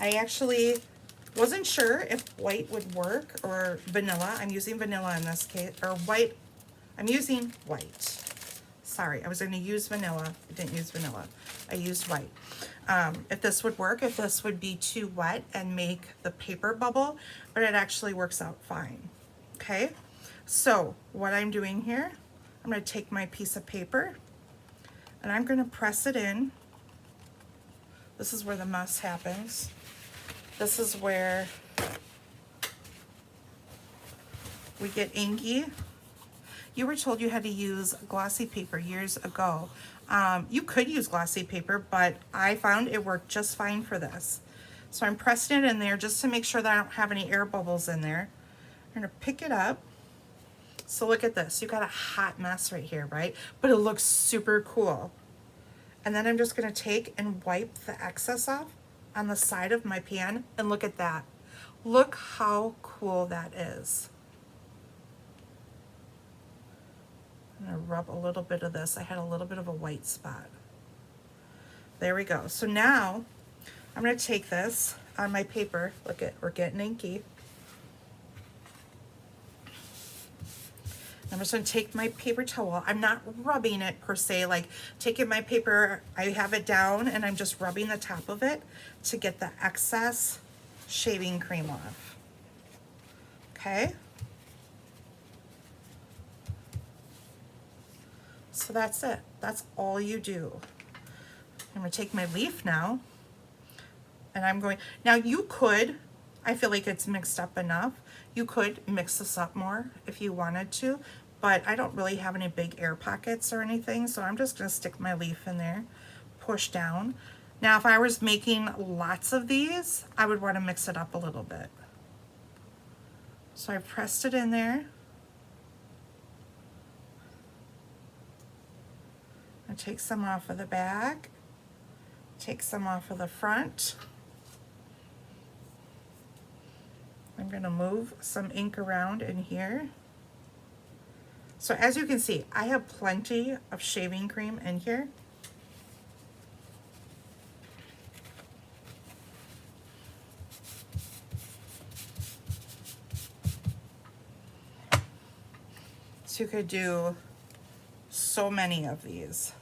I actually wasn't sure if white would work or vanilla. I'm using vanilla in this case, or white. I'm using white. Sorry, I was going to use vanilla. I didn't use vanilla. I used white. If this would work, if this would be too wet and make the paper bubble, but it actually works out fine. Okay, so what I'm doing here, I'm going to take my piece of paper and I'm going to press it in. This is where the mess happens. This is where we get inky. You were told you had to use glossy paper years ago. You could use glossy paper, but I found it worked just fine for this. So I'm pressing it in there just to make sure that I don't have any air bubbles in there. I'm gonna pick it up. So look at this, you got a hot mess right here, right? But it looks super cool. And then I'm just gonna take and wipe the excess off on the side of my pan, and look at that. Look how cool that is. I'm gonna rub a little bit of this. I had a little bit of a white spot. There we go. So now I'm gonna take this on my paper. Look at, we're getting inky. I'm just going to take my paper towel. I'm not rubbing it per se, like taking my paper, I have it down and I'm just rubbing the top of it to get the excess shaving cream off. Okay? So that's it. That's all you do. I'm going to take my leaf now and I'm going, now you could, I feel like it's mixed up enough. You could mix this up more if you wanted to, but I don't really have any big air pockets or anything, so I'm just going to stick my leaf in there, push down. Now if I was making lots of these, I would want to mix it up a little bit. So I pressed it in there. I take some off of the back, take some off of the front. I'm going to move some ink around in here. So as you can see, I have plenty of shaving cream in here. So you could do so many of these.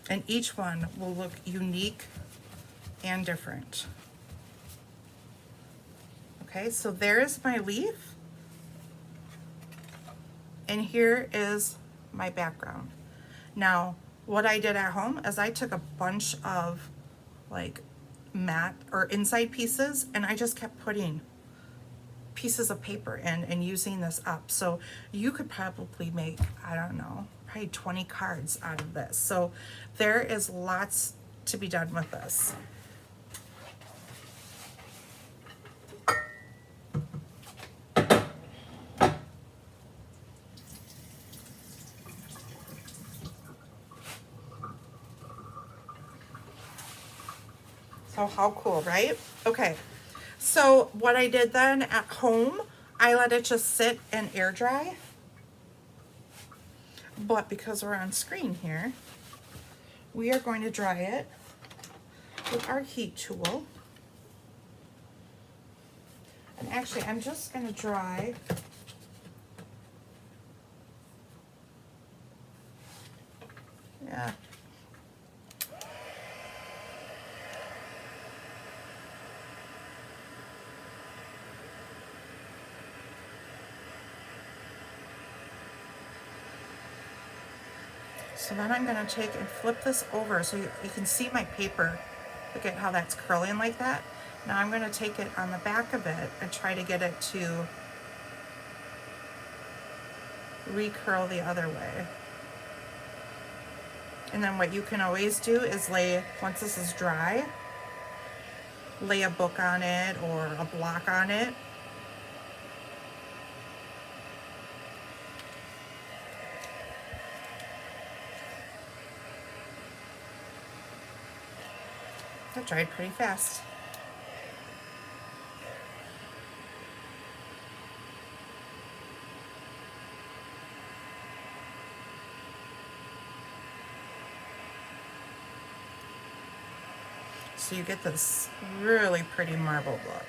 And each one will look unique and different. Okay, so there's my leaf. And here is my background. Now, what I did at home is I took a bunch of like matte or inside pieces and I just kept putting pieces of paper in and using this up. So you could probably make, I don't know, probably 20 cards out of this. So there is lots to be done with this. So how cool, right? Okay, so what I did then at home, I let it just sit and air dry. But because we're on screen here, we are going to dry it with our heat tool. And actually, I'm just going to dry yeah. So then I'm going to take and flip this over so you can see my paper. Look at how that's curling like that. Now I'm going to take it on the back of it and try to get it to recurl the other way. And then what you can always do is lay, once this is dry, lay a book on it or a block on it. That dried pretty fast. So you get this really pretty marbled look.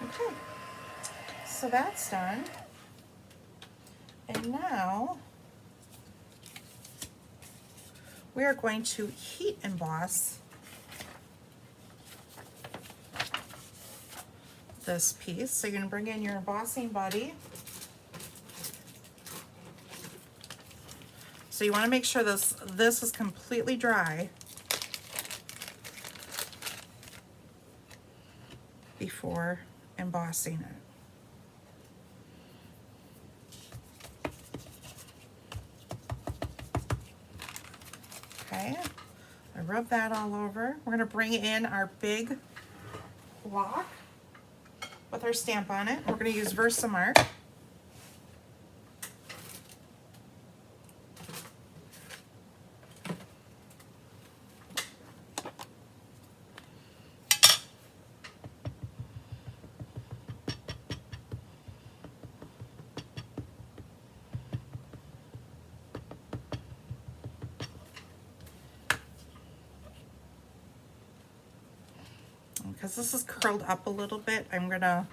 Okay, so that's done. And now we are going to heat emboss this piece. So you're going to bring in your embossing buddy. So you want to make sure this is completely dry before embossing it. Okay, I rub that all over. We're going to bring in our big block with our stamp on it. We're going to use Versamark. because this is curled up a little bit, I'm gonna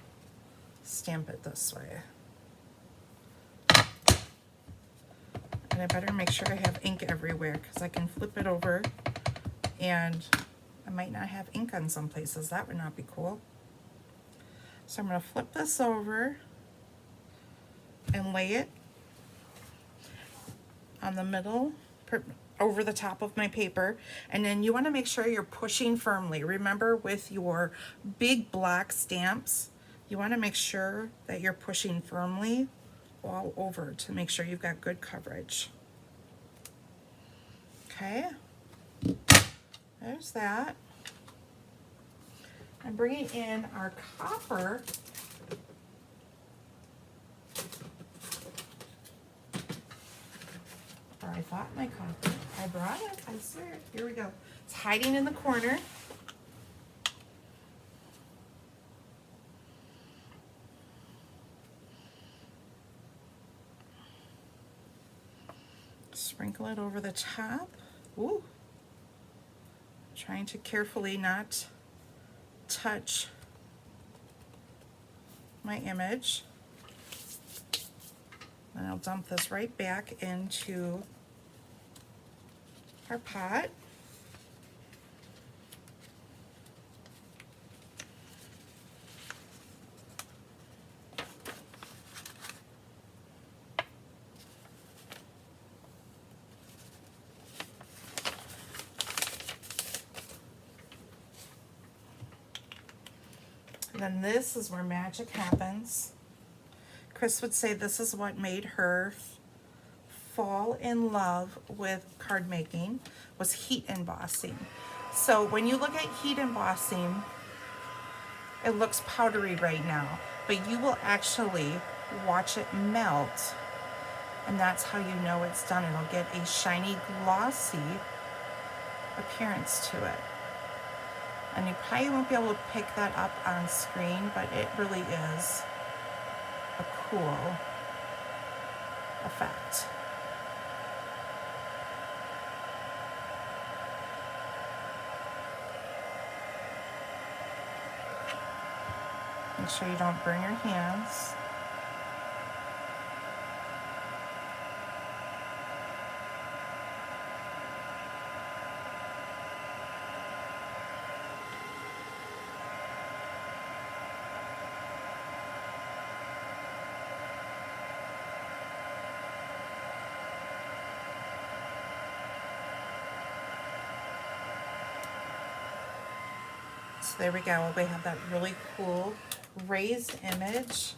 stamp it this way. And I better make sure I have ink everywhere because I can flip it over and I might not have ink on some places. That would not be cool. So I'm going to flip this over and lay it on the middle, over the top of my paper. And then you want to make sure you're pushing firmly. Remember, with your big block stamps, you want to make sure that you're pushing firmly all over to make sure you've got good coverage. Okay, there's that. I'm bringing in our copper. Or I thought my copper. I brought it, I swear. Here we go. It's hiding in the corner. Sprinkle it over the top. Ooh. Trying to carefully not touch my image. And I'll dump this right back into our pot. And then this is where magic happens. Chris would say this is what made her fall in love with card making, was heat embossing. So when you look at heat embossing, it looks powdery right now, but you will actually watch it melt, and that's how you know it's done. It'll get a shiny, glossy appearance to it. And you probably won't be able to pick that up on screen, but it really is a cool effect. Make sure you don't burn your hands. So there we go. We have that really cool raised image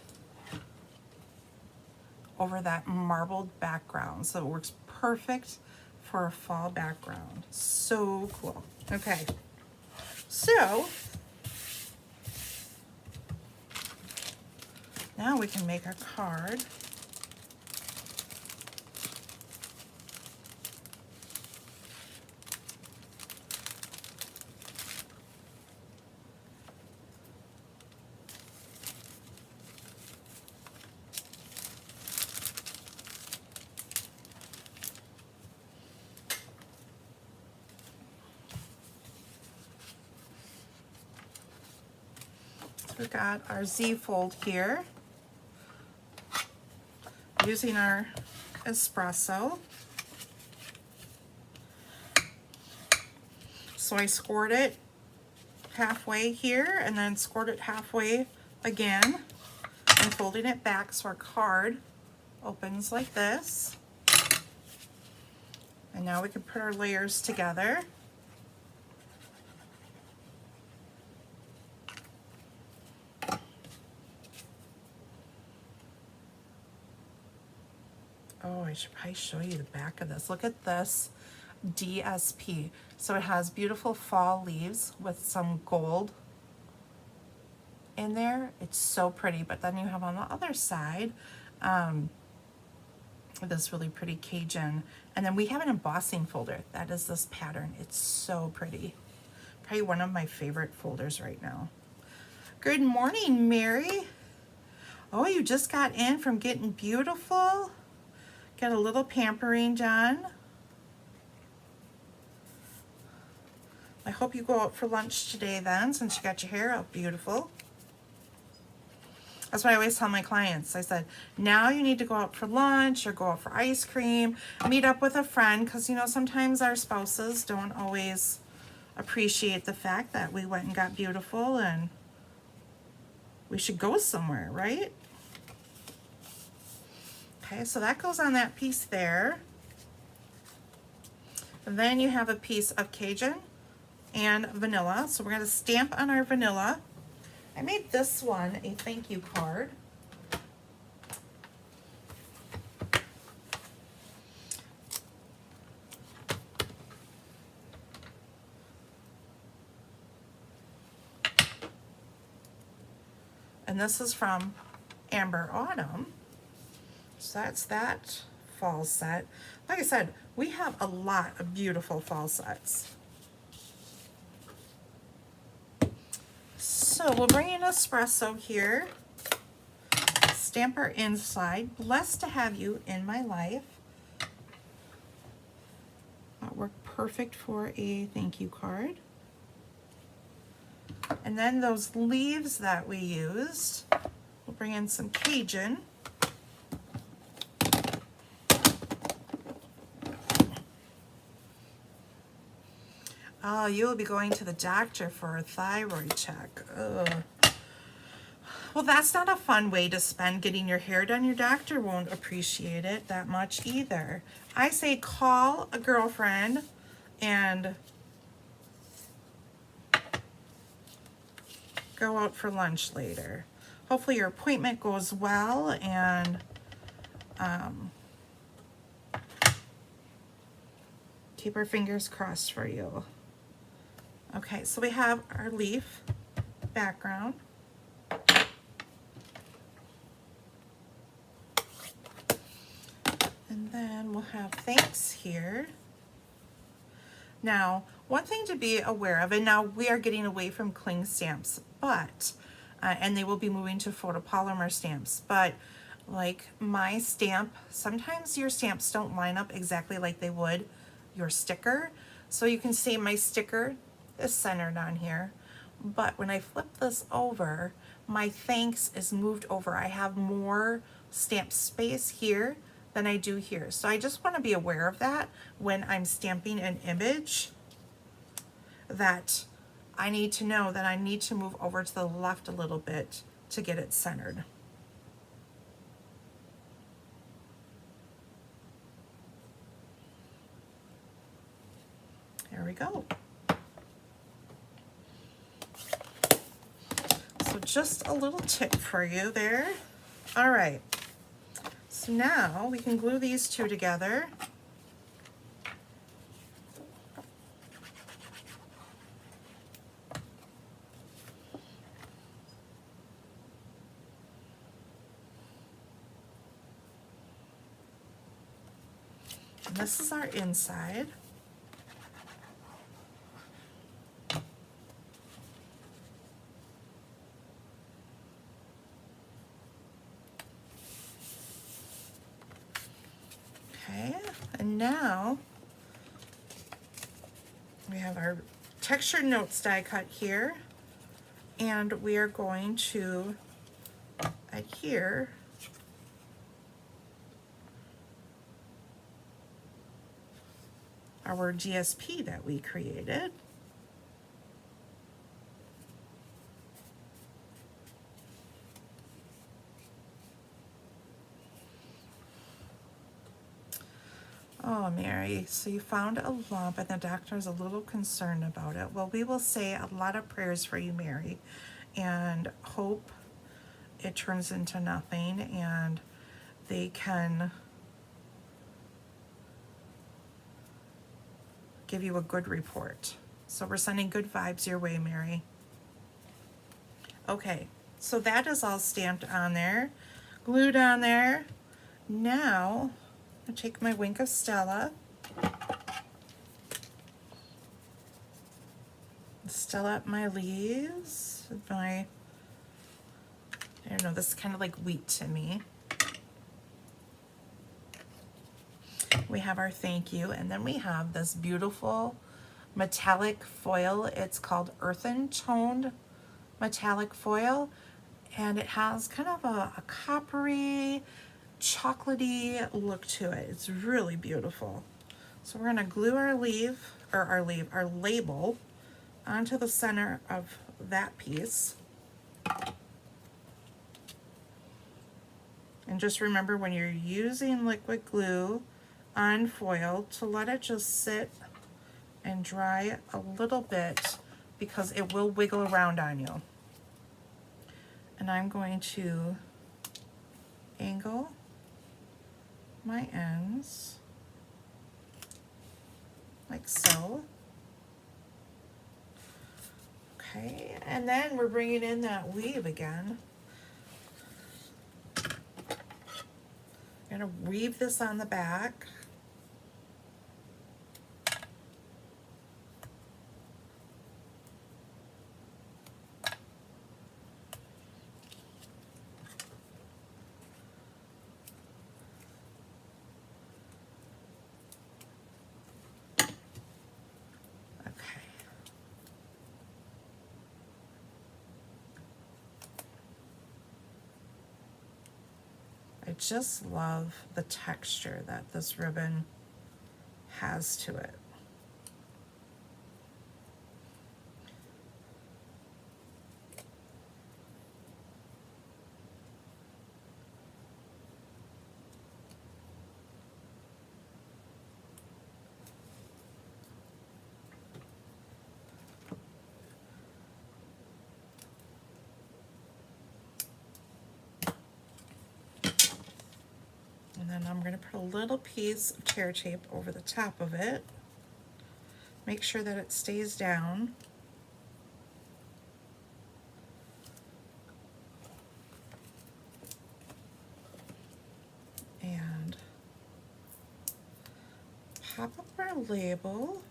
over that marbled background. So it works perfect for a fall background. So cool. Okay. So now we can make our card. We've got our Z fold here, using our espresso. So I scored it halfway here and then scored it halfway again and folding it back so our card opens like this. And now we can put our layers together. Oh, I should probably show you the back of this. Look at this DSP. So it has beautiful fall leaves with some gold in there. It's so pretty. But then you have on the other side this really pretty Cajun. And then we have an embossing folder. That is this pattern. It's so pretty. Probably one of my favorite folders right now. Good morning, Mary. Oh, you just got in from getting beautiful. Got a little pampering done. I hope you go out for lunch today then, since you got your hair out beautiful. That's what I always tell my clients. I said, now you need to go out for lunch or go out for ice cream, meet up with a friend, because, you know, sometimes our spouses don't always appreciate the fact that we went and got beautiful, and we should go somewhere, right? Okay, so that goes on that piece there. And then you have a piece of Cajun and vanilla. So we're going to stamp on our vanilla. I made this one a thank you card. And this is from Amber Autumn. So that's that fall set. Like I said, we have a lot of beautiful fall sets. So we'll bring in espresso here. Stamp our inside. Blessed to have you in my life. That worked perfect for a thank you card. And then those leaves that we used, we'll bring in some Cajun. Oh, you will be going to the doctor for a thyroid check. Ugh. Well, that's not a fun way to spend getting your hair done. Your doctor won't appreciate it that much either. I say call a girlfriend and go out for lunch later. Hopefully your appointment goes well, and keep our fingers crossed for you. Okay, so we have our leaf background. And then we'll have thanks here. Now, one thing to be aware of, and now we are getting away from cling stamps, but, and they will be moving to photopolymer stamps, but like my stamp, sometimes your stamps don't line up exactly like they would your sticker. So you can see my sticker is centered on here, but when I flip this over, my thanks is moved over. I have more stamp space here than I do here. So I just want to be aware of that when I'm stamping an image, that I need to know that I need to move over to the left a little bit to get it centered. There we go. So just a little tip for you there. All right. So now we can glue these two together. And this is our inside. Okay, and now we have our textured notes die cut here, and we are going to adhere our GSP that we created. Oh, Mary, so you found a lump and the doctor is a little concerned about it. Well, we will say a lot of prayers for you, Mary, and hope it turns into nothing and they can give you a good report. So we're sending good vibes your way, Mary. Okay, so that is all stamped on there, glued on there. Now, I take my Wink of Stella, Stella up my leaves, I don't know, this is kind of like wheat to me. We have our thank you, and then we have this beautiful metallic foil. It's called Earthen Toned Metallic Foil, and it has kind of a coppery, chocolatey look to it. It's really beautiful. So we're going to glue our our label onto the center of that piece. And just remember, when you're using liquid glue on foil, to let it just sit and dry a little bit, because it will wiggle around on you. And I'm going to angle my ends like so. Okay, and then we're bringing in that weave again. I'm going to weave this on the back. I just love the texture that this ribbon has to it. And then I'm going to put a little piece of tear tape over the top of it. Make sure that it stays down. And pop up our label.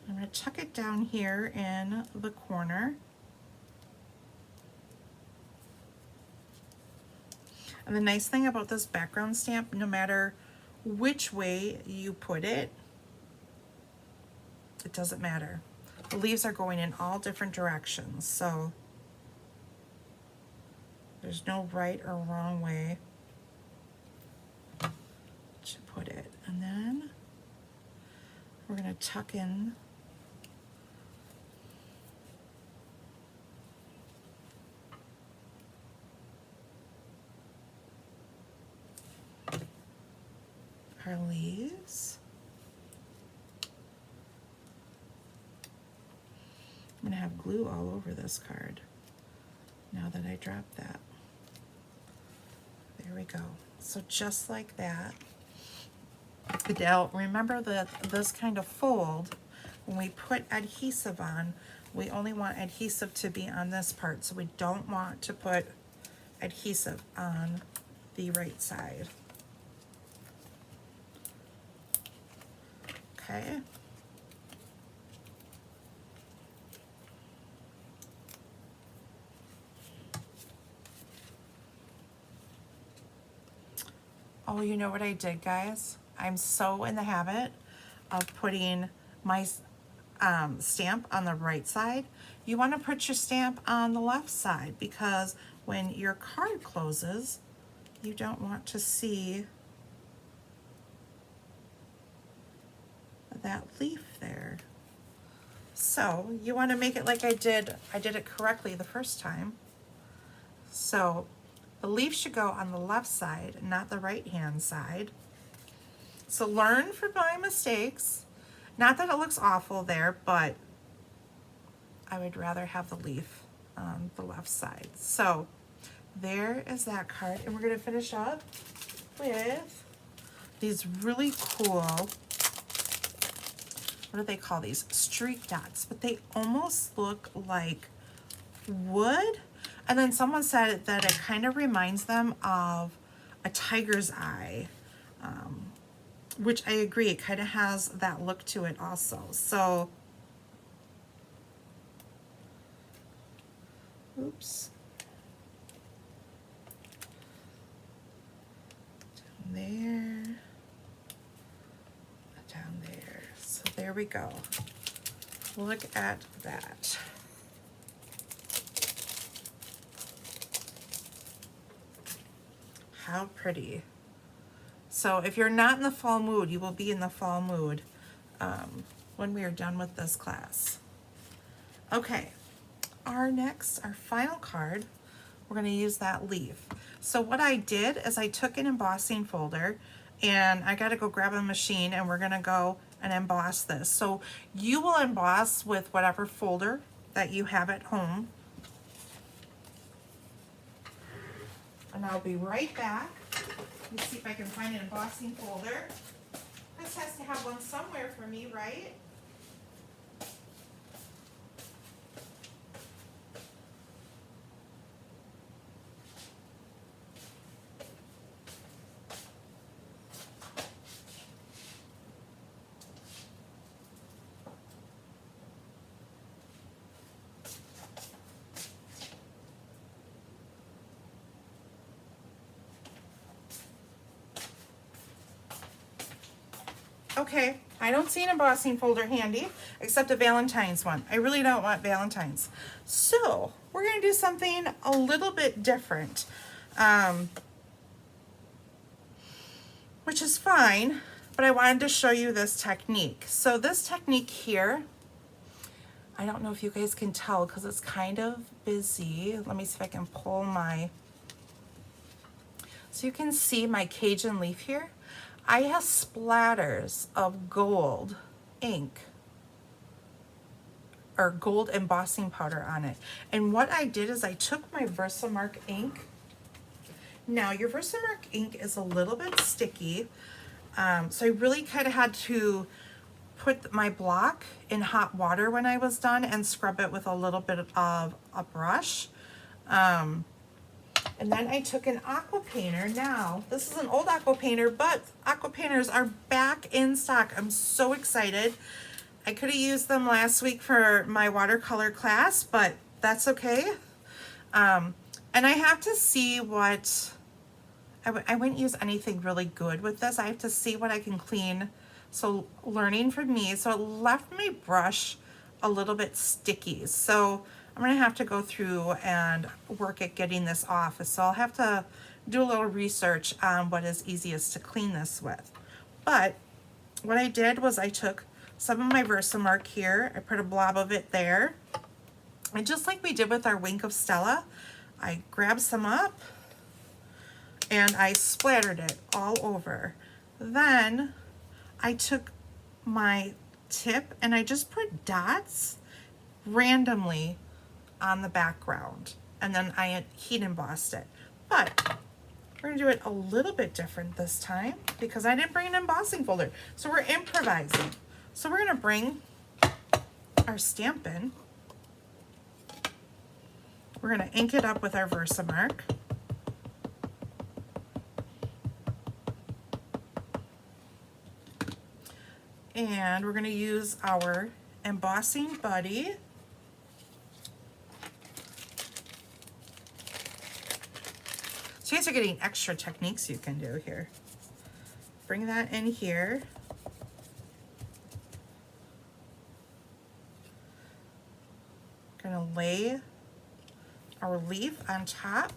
I'm going to tuck it down here in the corner. And the nice thing about this background stamp, no matter which way you put it, it doesn't matter. The leaves are going in all different directions, so there's no right or wrong way to put it. And then we're going to tuck in our leaves. I'm going to have glue all over this card now that I dropped that. There we go. So just like that. Now remember that this kind of fold, when we put adhesive on, we only want adhesive to be on this part, so we don't want to put adhesive on the right side. Okay. Oh, you know what I did, guys? I'm so in the habit of putting my stamp on the right side. You want to put your stamp on the left side, because when your card closes, you don't want to see that leaf there. So you want to make it like I did it correctly the first time. So the leaf should go on the left side, not the right hand side. So learn from my mistakes. Not that it looks awful there, but I would rather have the leaf on the left side. So there is that card, and we're going to finish up with these really cool, what do they call these? Streak dots, but they almost look like wood. And then someone said that it kind of reminds them of a tiger's eye, which I agree, it kind of has that look to it also. So, oops. Down there. there we go. Look at that. How pretty. So if you're not in the fall mood, you will be in the fall mood when we are done with this class. Okay, our final card, we're going to use that leaf. So what I did is I took an embossing folder, and I got to go grab a machine, and we're going to go and emboss this. So you will emboss with whatever folder that you have at home. And I'll be right back. Let me see if I can find an embossing folder. This has to have one somewhere for me, right? Okay, I don't see an embossing folder handy, except a Valentine's one. I really don't want Valentine's. So, we're going to do something a little bit different, which is fine, but I wanted to show you this technique. So this technique here, I don't know if you guys can tell because it's kind of busy. Let me see if I can pull my, so you can see my Cajun leaf here. I have splatters of gold ink or gold embossing powder on it. And what I did is I took my Versamark ink. Now your Versamark ink is a little bit sticky, so I really kind of had to put my block in hot water when I was done and scrub it with a little bit of a brush. And then I took an aqua painter. Now, this is an old aqua painter, but aqua painters are back in stock. I'm so excited. I could have used them last week for my watercolor class, but that's okay. And I have to see what, I wouldn't use anything really good with this. I have to see what I can clean. So learning from me, so it left my brush a little bit sticky. So I'm gonna have to go through and work at getting this off. So I'll have to do a little research on what is easiest to clean this with. But what I did was I took some of my Versamark here, I put a blob of it there. And just like we did with our Wink of Stella, I grabbed some up and I splattered it all over. Then I took my tip and I just put dots randomly on the background, and then I heat embossed it. But we're gonna do it a little bit different this time because I didn't bring an embossing folder. So we're improvising. So we're gonna bring our stamp in. We're gonna ink it up with our Versamark. And we're gonna use our embossing buddy. So you guys are getting extra techniques you can do here. Bring that in here. Gonna lay our leaf on top.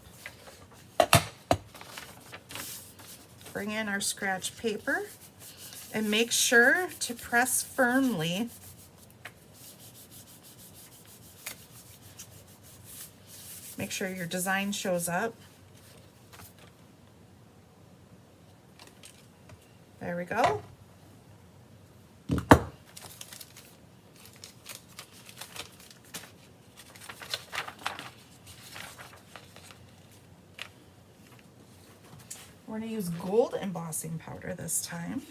Bring in our scratch paper and make sure to press firmly. Make sure your design shows up. There we go. We're going to use gold embossing powder this time.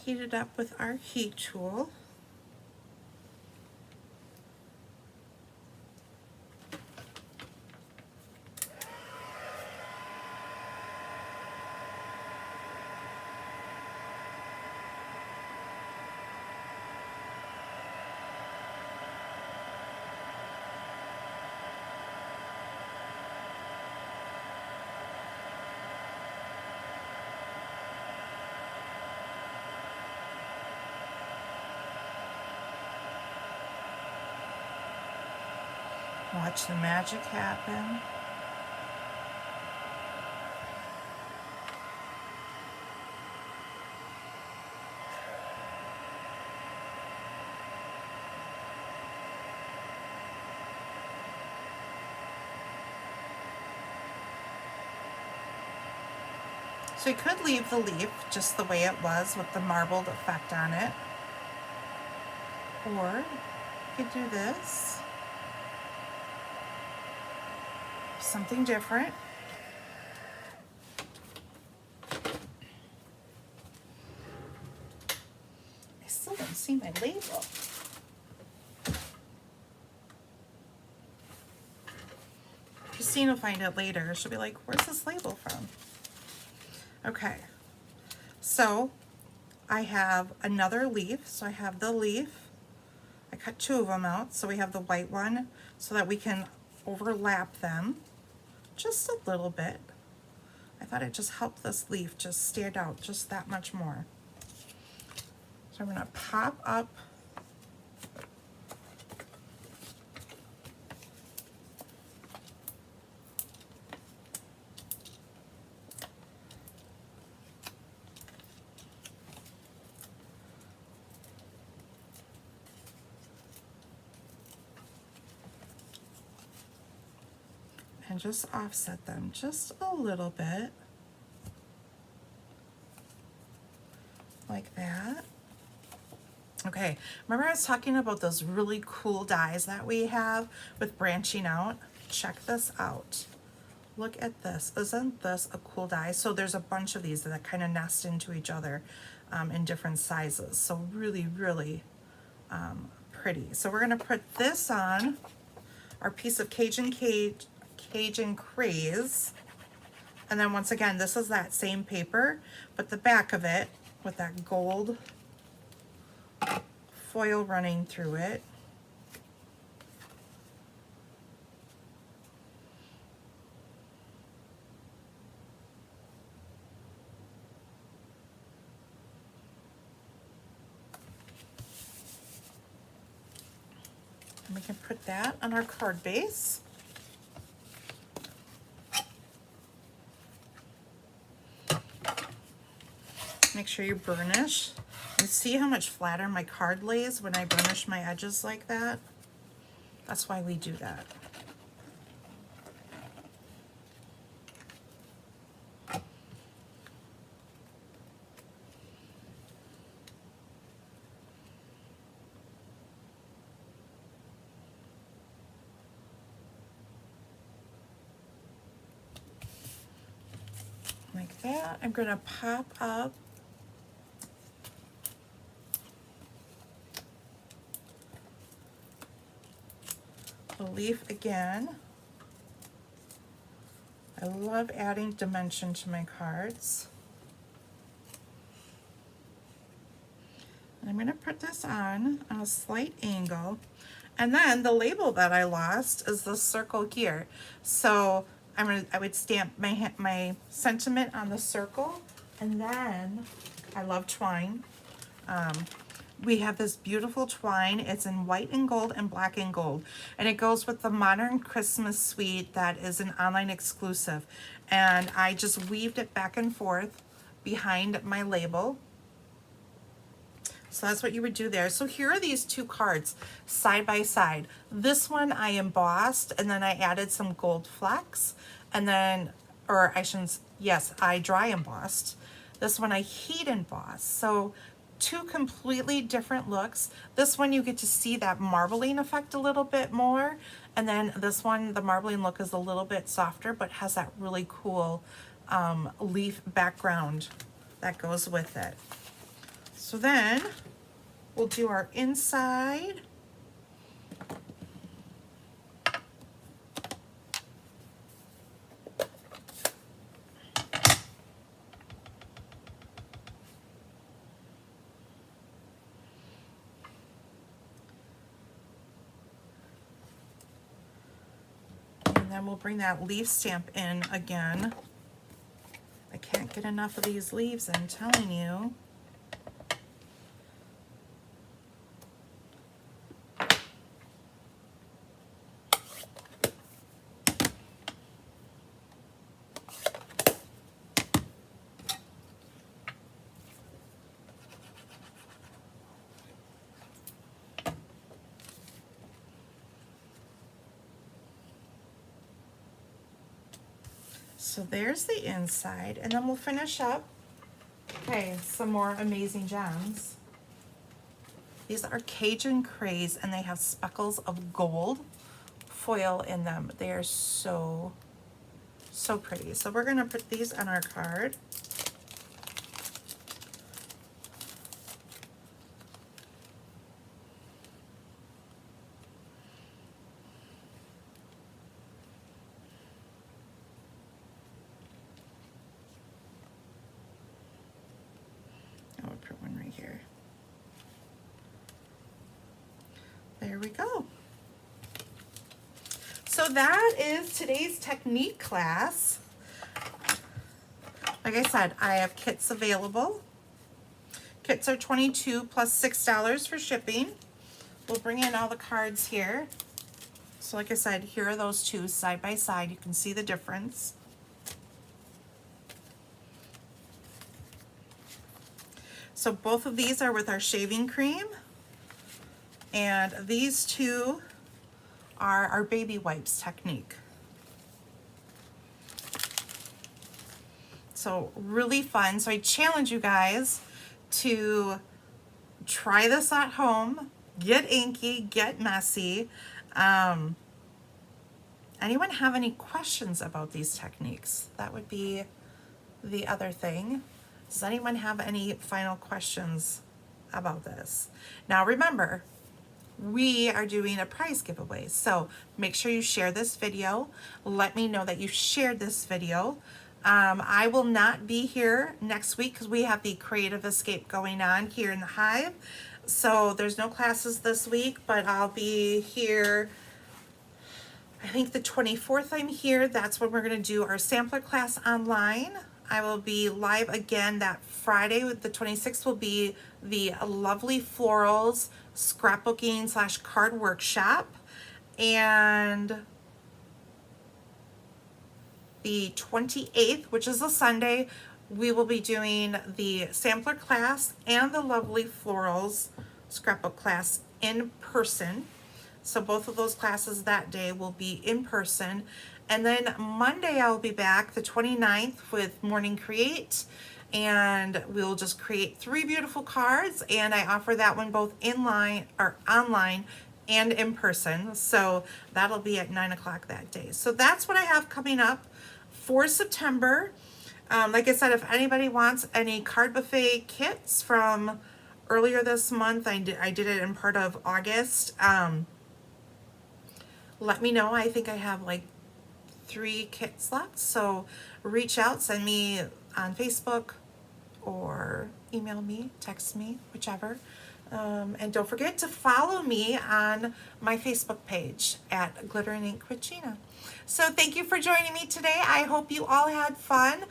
heat it up with our heat tool. Watch the magic happen. So you could leave the leaf just the way it was with the marbled effect on it. Or you could do this. Something different. I still don't see my label. Christine will find it later. She'll be like, where's this label from? Okay, so I have another leaf. So I have the leaf. I cut two of them out. So we have the white one so that we can overlap them just a little bit. I thought it just helped this leaf just stand out just that much more. So I'm gonna pop up and just offset them just a little bit, like that. Okay, remember I was talking about those really cool dies that we have with branching out? Check this out. Look at this. Isn't this a cool die? So there's a bunch of these that kind of nest into each other in different sizes. So really, really pretty. So we're gonna put this on our piece of Cajun Craze. And then once again, this is that same paper, but the back of it with that gold foil running through it. And we can put that on our card base. Make sure you burnish. And see how much flatter my card lays when I burnish my edges like that? That's why we do that. Like that. I'm going to pop up the leaf again. I love adding dimension to my cards. And I'm going to put this on a slight angle. And then the label that I lost is the circle here. So I would stamp my sentiment on the circle. And then I love twine. We have this beautiful twine. It's in white and gold and black and gold. And it goes with the Modern Christmas Suite that is an online exclusive. And I just weaved it back and forth behind my label. So that's what you would do there. So here are these two cards side by side. This one I embossed and then I added some gold flecks. And then, or I shouldn't, yes, I dry embossed. This one I heat embossed. So two completely different looks. This one you get to see that marbling effect a little bit more, and then this one the marbling look is a little bit softer but has that really cool leaf background that goes with it. So then we'll do our inside. And then we'll bring that leaf stamp in again. I can't get enough of these leaves, I'm telling you. So there's the inside, and then we'll finish up. Okay, some more amazing gems. These are Cajun Craze, and they have speckles of gold foil in them. They are so, so pretty. So we're gonna put these on our card. I'll put one right here. There we go. So that is today's technique class. Like I said, I have kits available. Kits are $22 plus $6 for shipping. We'll bring in all the cards here. So like I said, here are those two side by side. You can see the difference. So both of these are with our shaving cream. And these two are our baby wipes technique. So really fun. So I challenge you guys to try this at home, get inky, get messy. Anyone have any questions about these techniques? That would be the other thing. Does anyone have any final questions about this? Now remember, we are doing a prize giveaway, so make sure you share this video. Let me know that you shared this video. I will not be here next week because we have the Creative Escape going on here in the Hive. So there's no classes this week, but I'll be here, I think the 24th I'm here. That's when we're going to do our sampler class online. I will be live again that Friday. With the 26th will be the Lovely Florals scrapbooking / card workshop, and the 28th, which is a Sunday, we will be doing the sampler class and the Lovely Florals scrapbook class in person. So both of those classes that day will be in person. And then Monday I'll be back the 29th with Morning Create, and we'll just create 3 beautiful cards, and I offer that one both online and in person. So that'll be at 9 o'clock that day. So that's what I have coming up for September. Like I said, if anybody wants any card buffet kits from earlier this month, I did it in part of August. Let me know. I think I have like 3 kits left, so reach out, send me on Facebook or email me, text me, whichever. And don't forget to follow me on my Facebook page at Glitter and Ink with Gina. So thank you for joining me today. I hope you all had fun,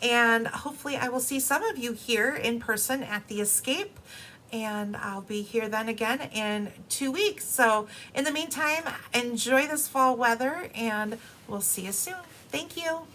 and hopefully I will see some of you here in person at the Escape, and I'll be here then again in 2 weeks. So in the meantime, enjoy this fall weather, and we'll see you soon. Thank you.